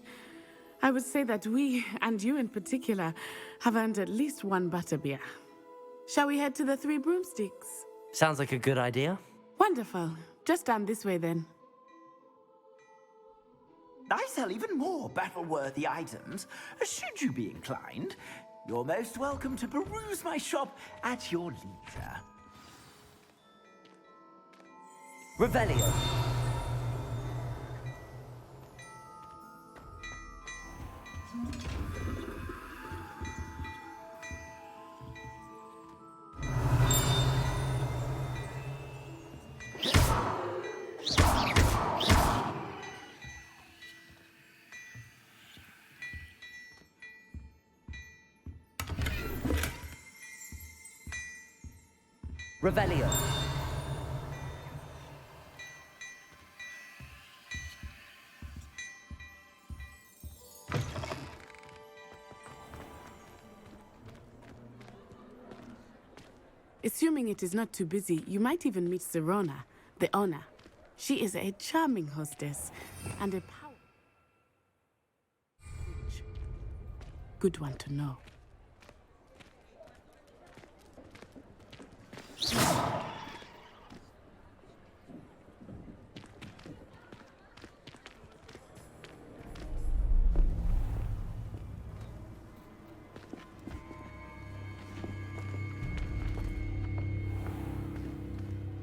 I would say that we, and you in particular, have earned at least one butterbeer. Shall we head to the Three Broomsticks? Sounds like a good idea. Wonderful. Just down this way then. I sell even more battle-worthy items. Should you be inclined, you're most welcome to peruse my shop at your leisure. Revelio. Revelio. Assuming it is not too busy, you might even meet Sirona, the owner. She is a charming hostess and a power. Good one to know.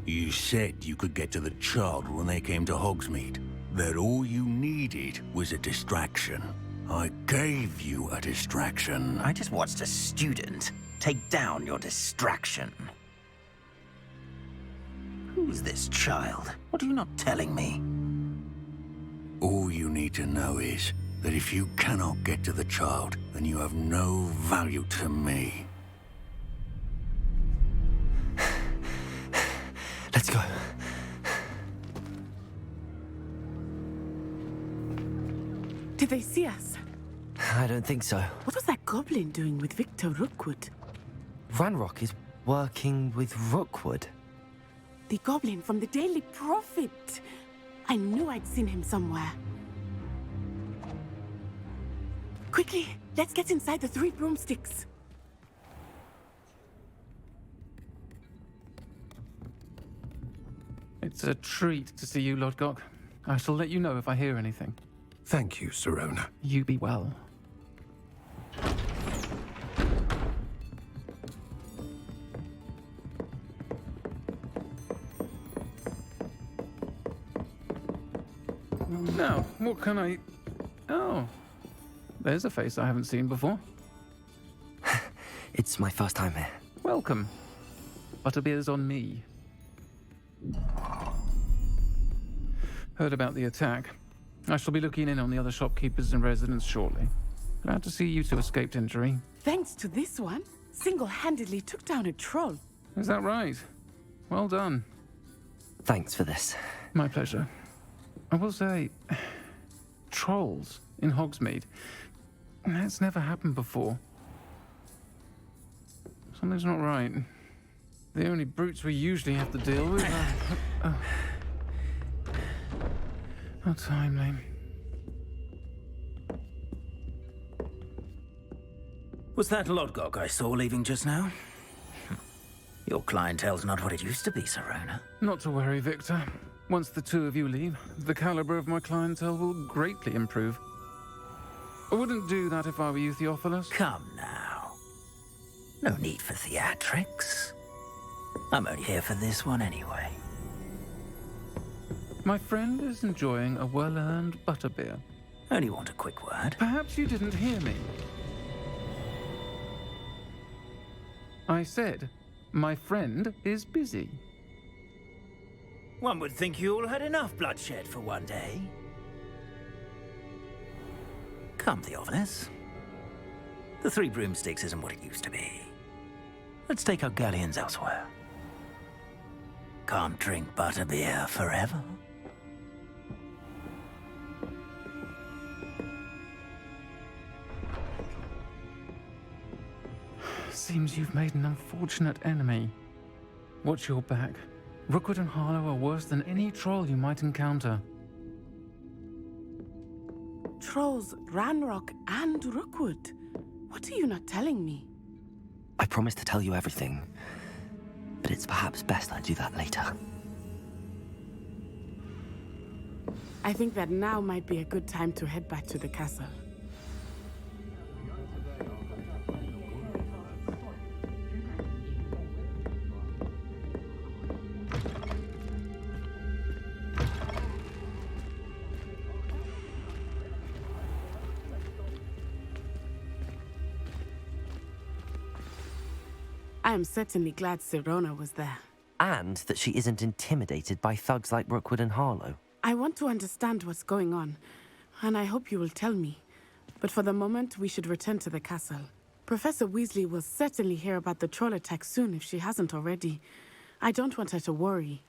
You said you could get to the child when they came to Hogsmeade. That all you needed was a distraction. I gave you a distraction. I just watched a student take down your distraction. Who's this child? What are you not telling me? All you need to know is that if you cannot get to the child, then you have no value to me. Let's go. Did they see us? I don't think so. What was that goblin doing with Victor Rookwood? Ranrock is working with Rookwood. The goblin from the Daily Prophet. I knew I'd seen him somewhere. Quickly, let's get inside the Three Broomsticks. It's a treat to see you, Lodgok. I shall let you know if I hear anything. Thank you, Sirona. You be well. Now, what can I... Oh, there's a face I haven't seen before. It's my first time here. Welcome. Butterbeer's on me. Heard about the attack. I shall be looking in on the other shopkeepers and residents shortly. Glad to see you two escaped injury. Thanks to this one, single-handedly took down a troll. Is that right? Well done. Thanks for this. My pleasure. I will say, trolls in Hogsmeade. That's never happened before. Something's not right. The only brutes we usually have to deal with are... How timely. Was that Lodgok I saw leaving just now? Your clientele's not what it used to be, Sirona. Not to worry, Victor. Once the two of you leave, the caliber of my clientele will greatly improve. I wouldn't do that if I were you, Theophilus. Come now. No need for theatrics. I'm only here for this one anyway. My friend is enjoying a well-earned butterbeer. Only want a quick word. Perhaps you didn't hear me. I said, my friend is busy. One would think you all had enough bloodshed for one day. Come, Theophilus. The Three Broomsticks isn't what it used to be. Let's take our galleons elsewhere. Can't drink butterbeer forever. Seems you've made an unfortunate enemy. Watch your back. Rookwood and Harlow are worse than any troll you might encounter. Trolls, Ranrock, and Rookwood. What are you not telling me? I promised to tell you everything, but it's perhaps best I do that later. I think that now might be a good time to head back to the castle. I am certainly glad Sirona was there. And that she isn't intimidated by thugs like Rookwood and Harlow. I want to understand what's going on, and I hope you will tell me. But for the moment, we should return to the castle. Professor Weasley will certainly hear about the troll attack soon if she hasn't already. I don't want her to worry.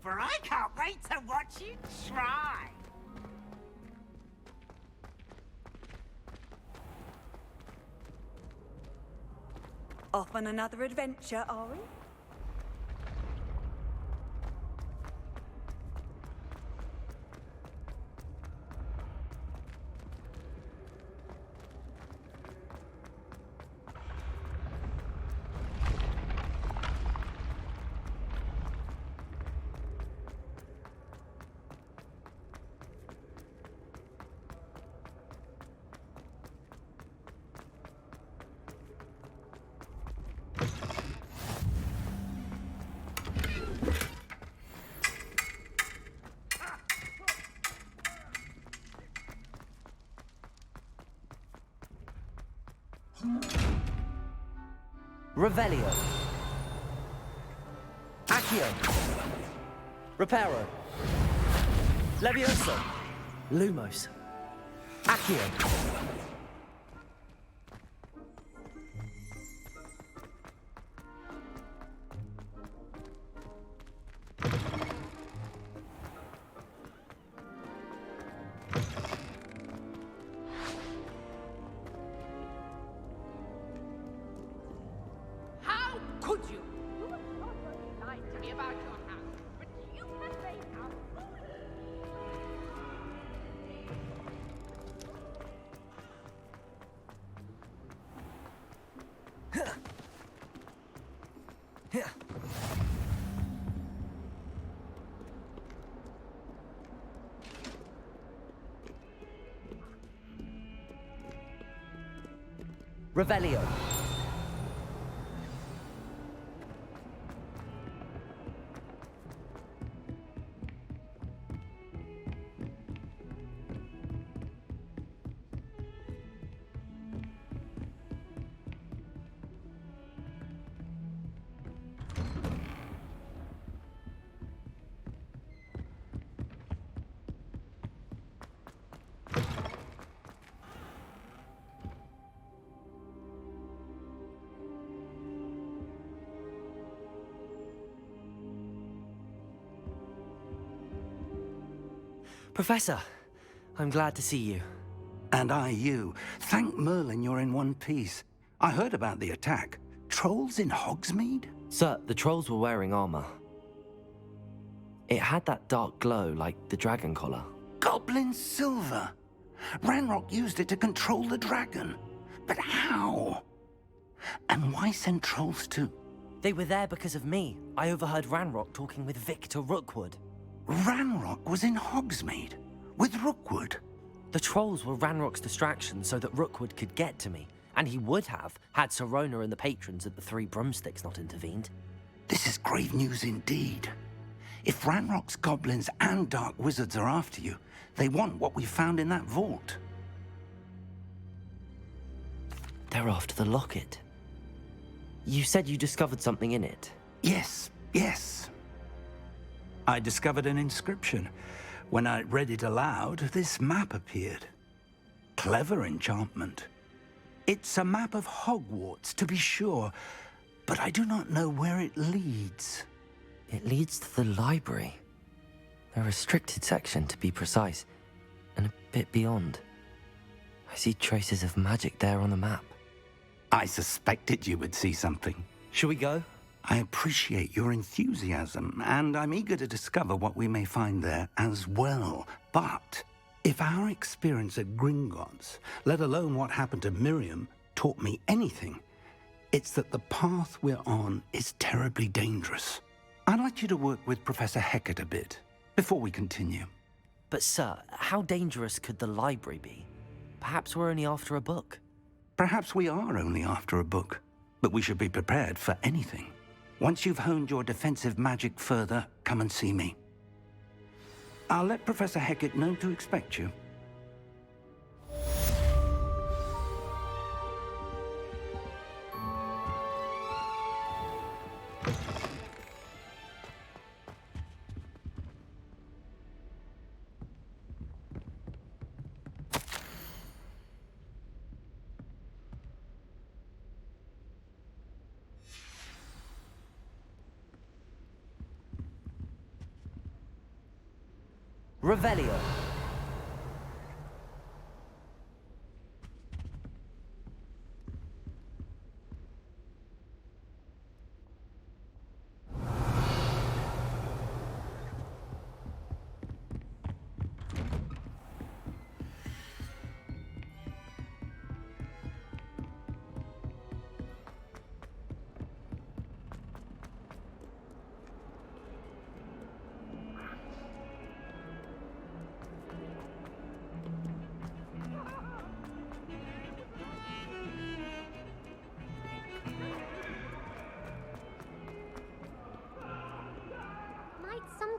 For I can't wait to watch you try. Off on another adventure, are we? Revelio. Accio. Reparo. Levioso. Lumos. Accio. How could you? You were not only lying to me about your house, but you have made out Revelio. Professor, I'm glad to see you. And I you. Thank Merlin you're in one piece. I heard about the attack. Trolls in Hogsmeade? Sir, the trolls were wearing armor. It had that dark glow like the dragon collar. Goblin silver. Ranrock used it to control the dragon. But how? And why send trolls to... They were there because of me. I overheard Ranrock talking with Victor Rookwood. Ranrock was in Hogsmeade? With Rookwood? The trolls were Ranrock's distraction so that Rookwood could get to me. And he would have, had Sirona and the patrons at the Three Broomsticks not intervened. This is grave news indeed. If Ranrock's goblins and dark wizards are after you, they want what we found in that vault. They're after the locket. You said you discovered something in it. Yes, yes. I discovered an inscription. When I read it aloud, this map appeared. Clever enchantment. It's a map of Hogwarts, to be sure, but I do not know where it leads. It leads to the library. A restricted section, to be precise, and a bit beyond. I see traces of magic there on the map. I suspected you would see something. Shall we go? I appreciate your enthusiasm, and I'm eager to discover what we may find there as well. But if our experience at Gringotts, let alone what happened to Miriam, taught me anything, it's that the path we're on is terribly dangerous. I'd like you to work with Professor Hecat a bit, before we continue. But sir, how dangerous could the library be? Perhaps we're only after a book. Perhaps we are only after a book, but we should be prepared for anything. Once you've honed your defensive magic further, come and see me. I'll let Professor Hecat know to expect you. Revelio.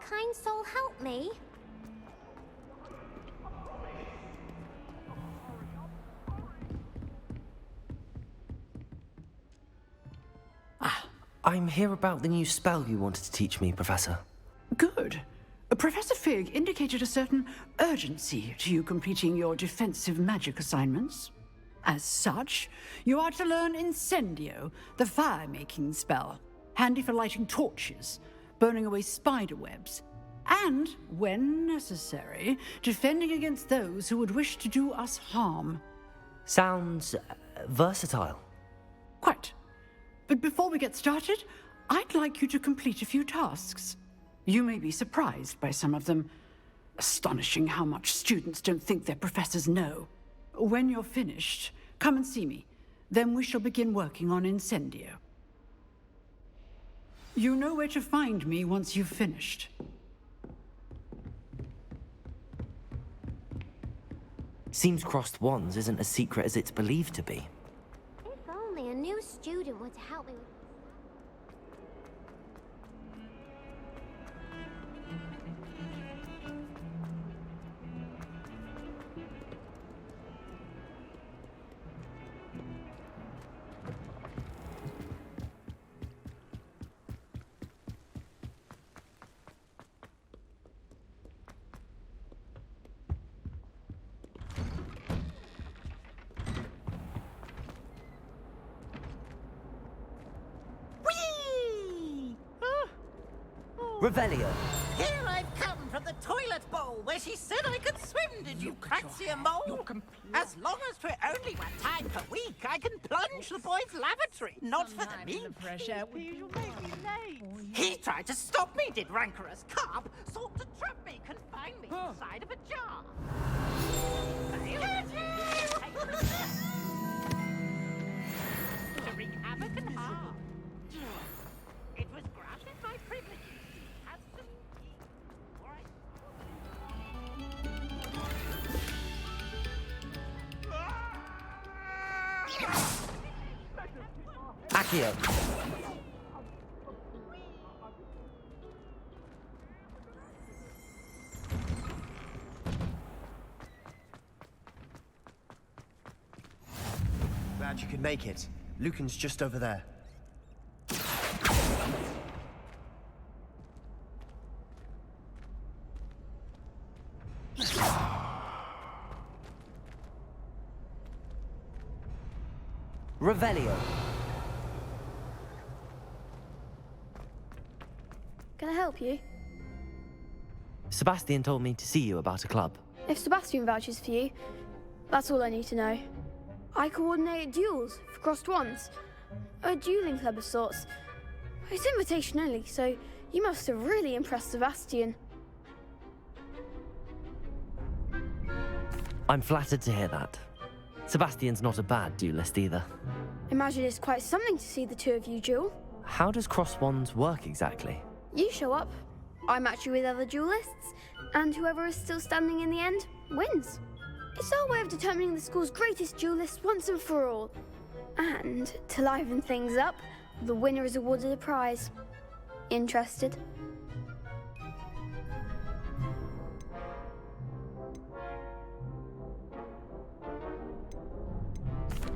kind soul help me? I'm here about the new spell you wanted to teach me, Professor. Good. Professor Fig indicated a certain urgency to you completing your defensive magic assignments. As such, you are to learn Incendio, the fire-making spell, handy for lighting torches, burning away spider webs, and, when necessary, defending against those who would wish to do us harm. Sounds versatile. Quite. But before we get started, I'd like you to complete a few tasks. You may be surprised by some of them. Astonishing how much students don't think their professors know. When you're finished, come and see me. Then we shall begin working on Incendio. You know where to find me once you've finished. Seems crossed wands isn't as secret as it's believed to be. If only a new student were to help me with... Revelio. Here I've come from the toilet bowl where she said I could swim. Did you fancy a mole? As long as for only 1 time per week, I can plunge the boy's lavatory. Not for the meat. He tried to stop me, did rancorous carp. Sought to trap me, confine me inside of a jar. To wreak havoc and harm. It was granted my privilege. Accio. Glad you could make it. Lucan's just over there. Revelio. Can I help you? Sebastian told me to see you about a club. If Sebastian vouches for you, that's all I need to know. I coordinate duels for crossed wands. A dueling club of sorts. It's invitation only, so you must have really impressed Sebastian. I'm flattered to hear that. Sebastian's not a bad duelist either. Imagine it's quite something to see the two of you duel. How does cross wands work exactly? You show up, I match you with other duelists, and whoever is still standing in the end wins. It's our way of determining the school's greatest duelist once and for all. And to liven things up, the winner is awarded a prize. Interested?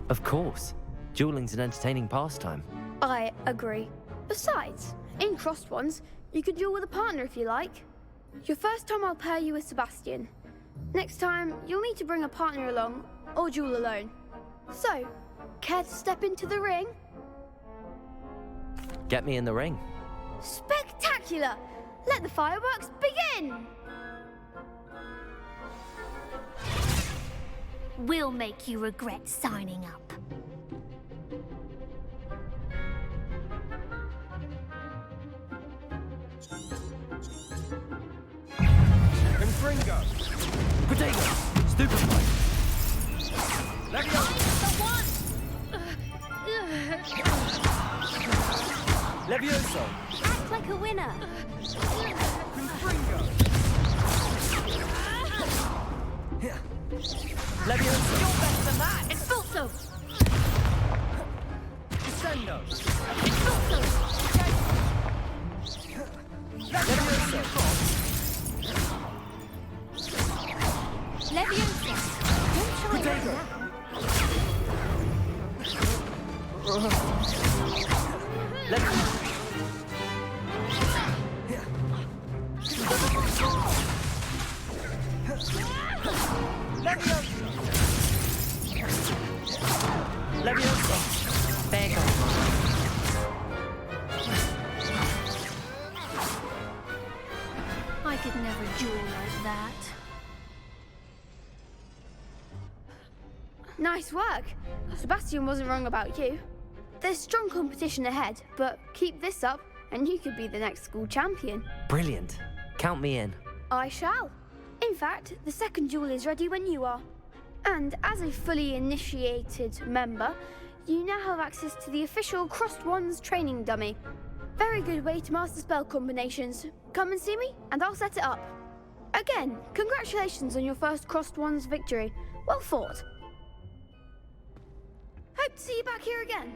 Of course. Dueling's an entertaining pastime. I agree. Besides, in crossed ones, you can duel with a partner if you like. Your first time I'll pair you with Sebastian. Next time, you'll need to bring a partner along, or duel alone. So, care to step into the ring? Get me in the ring. Spectacular! Let the fireworks begin! We'll make you regret signing up. Confringo! Protego! Stupefy! Levioso! Act like a winner. Confringo! Levioso! You're better than that. Expulso. Descendo! Expulso. Levioso! Leviosa. There goes. I could never duel like that. Nice work. Sebastian wasn't wrong about you. There's strong competition ahead, but keep this up and you could be the next school champion. Brilliant. Count me in. I shall. In fact, the second duel is ready when you are. And as a fully initiated member, you now have access to the official Crossed Wands training dummy. Very good way to master spell combinations. Come and see me, and I'll set it up. Again, congratulations on your first Crossed Wands victory. Well fought. Hope to see you back here again.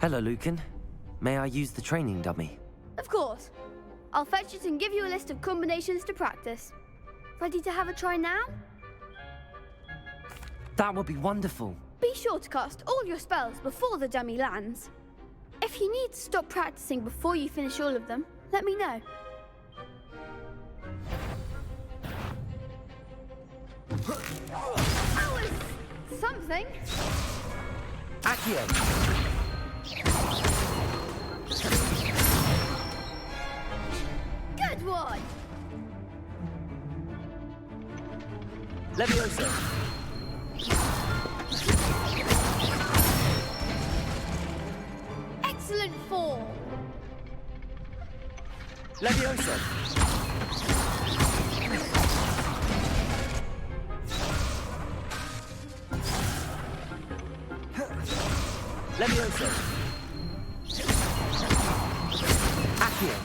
Hello, Lucan. May I use the training dummy? Of course. I'll fetch it and give you a list of combinations to practice. Ready to have a try now? That would be wonderful. Be sure to cast all your spells before the dummy lands. If you need to stop practicing before you finish all of them, let me know. That was something. Accio! Good one! Leviosa. Excellent form! Leviosa. Leviosa. Accio!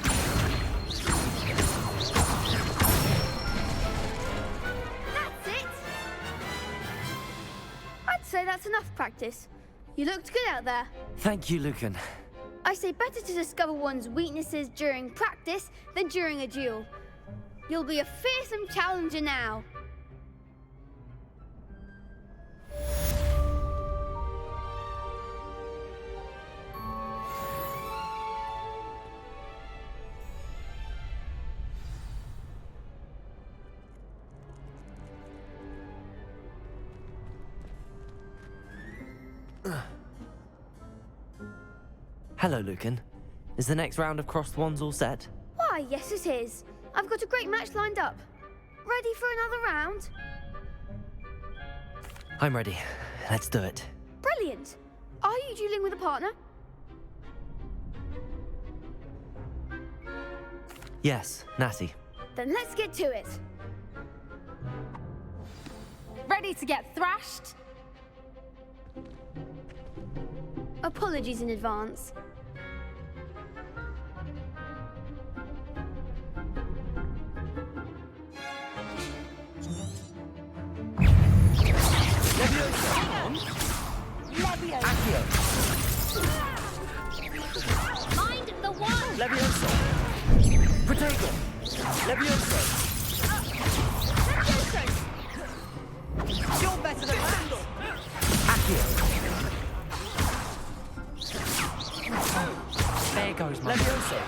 That's it! I'd say that's enough practice. You looked good out there. Thank you, Lucan. I say better to discover one's weaknesses during practice than during a duel. You'll be a fearsome challenger now. Hello, Lucan. Is the next round of Crossed Wands all set? Why, yes it is. I've got a great match lined up. Ready for another round? I'm ready. Let's do it. Brilliant. Are you dueling with a partner? Yes, Natty. Then let's get to it. Ready to get thrashed? Apologies in advance. Accio. Mind the one! Leviosa. Protego. Leviosa. You're better than that! Accio. There goes my Leviosa.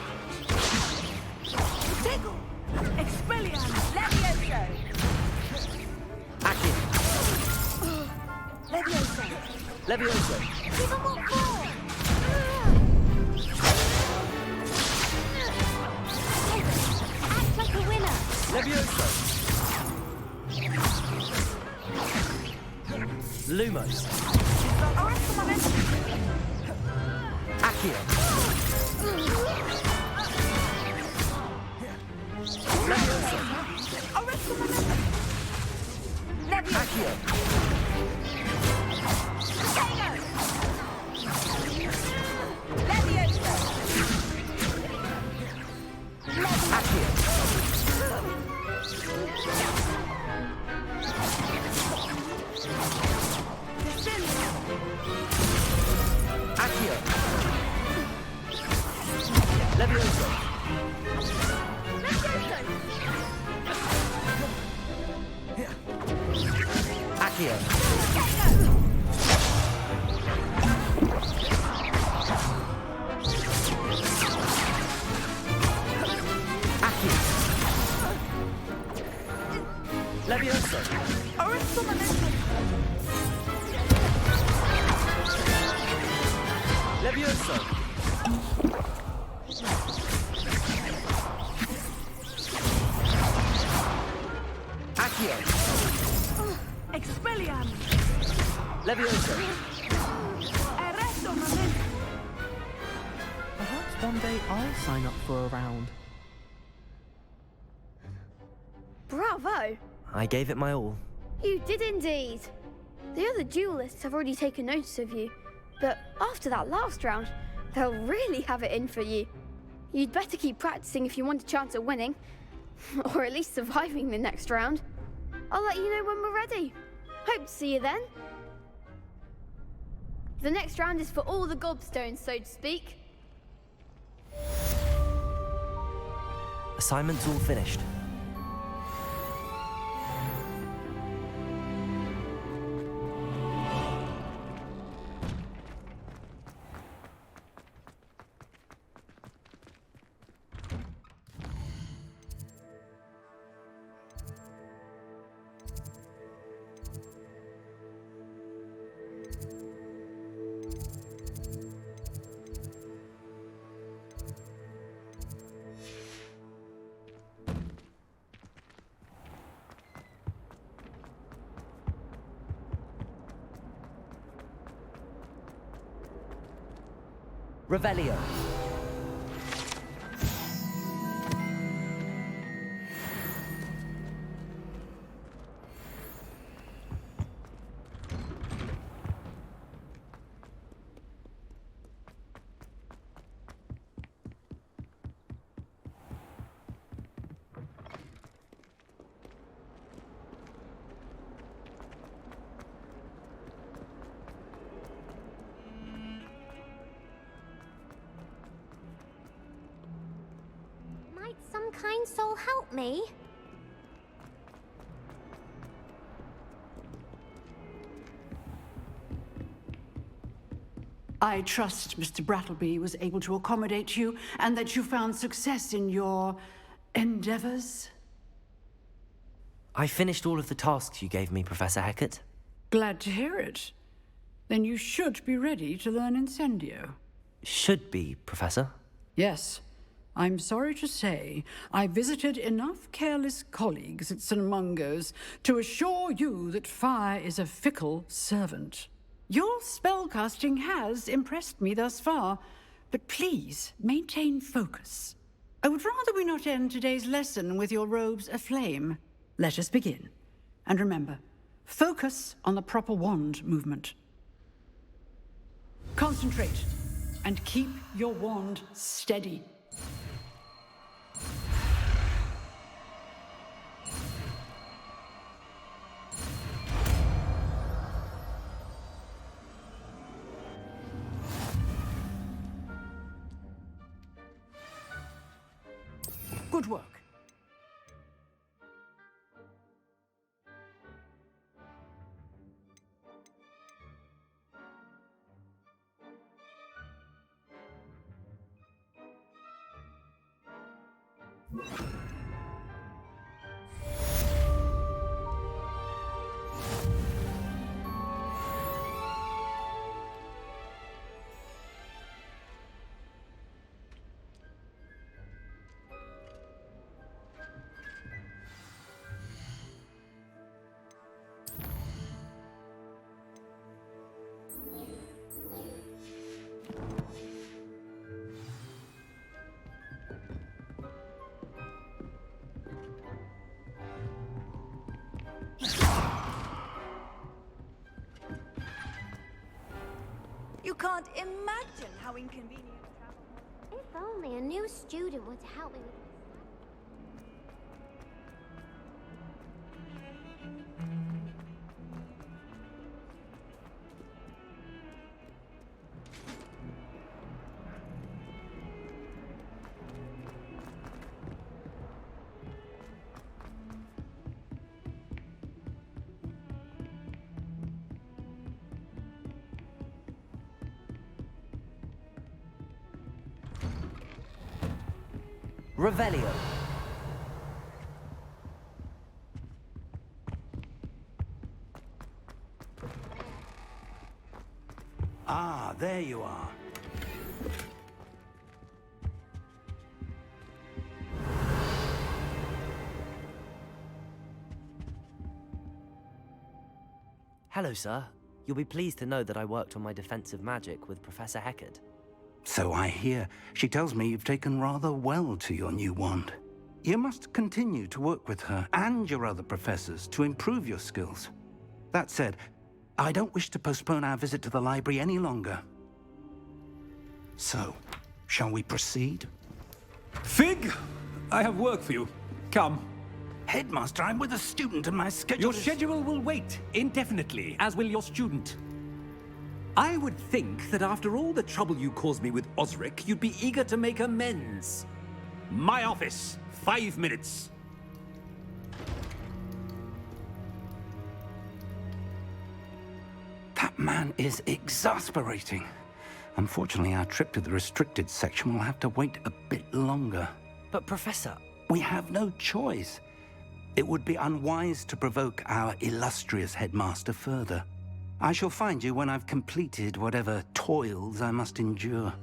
Protego! Expelliarmus! Levioso! Accio. Levioso! Leviosa. Give him what for! Act like a winner! Leviosa. Lumos. Accio. Leviosa. Accio! Leviosa! Accio! Leviosa! Accio! Leviosa! Leviosa! Accio! Expelliarmus! Leviosa! Arresto momento! Perhaps one day I'll sign up for a round. Bravo! I gave it my all. You did indeed. The other duelists have already taken notice of you, but after that last round, they'll really have it in for you. You'd better keep practicing if you want a chance at winning, or at least surviving the next round. I'll let you know when we're ready. Hope to see you then. The next round is for all the gobstones, so to speak. Assignment's all finished. Revelio. Might some kind soul help me? I trust Mr. Brattleby was able to accommodate you and that you found success in your endeavors. I finished all of the tasks you gave me, Professor Hecat. Glad to hear it. Then you should be ready to learn Incendio. Should be, Professor. Yes. I'm sorry to say, I visited enough careless colleagues at St. Mungo's to assure you that fire is a fickle servant. Your spellcasting has impressed me thus far, but please maintain focus. I would rather we not end today's lesson with your robes aflame. Let us begin. And remember, focus on the proper wand movement. Concentrate, and keep your wand steady. Good work. can't imagine how inconvenient travel. If only a new student would help me with Revelio. Ah, there you are. Hello, sir. You'll be pleased to know that I worked on my defensive magic with Professor Heckard. So I hear. She tells me you've taken rather well to your new wand. You must continue to work with her and your other professors to improve your skills. That said, I don't wish to postpone our visit to the library any longer. So, shall we proceed? Fig, I have work for you. Come. Headmaster, I'm with a student and my schedule Your schedule will wait indefinitely, as will your student. I would think that after all the trouble you caused me with Osric, you'd be eager to make amends. My office, 5 minutes. That man is exasperating. Unfortunately, our trip to the restricted section will have to wait a bit longer. But, Professor... We have no choice. It would be unwise to provoke our illustrious headmaster further. I shall find you when I've completed whatever toils I must endure.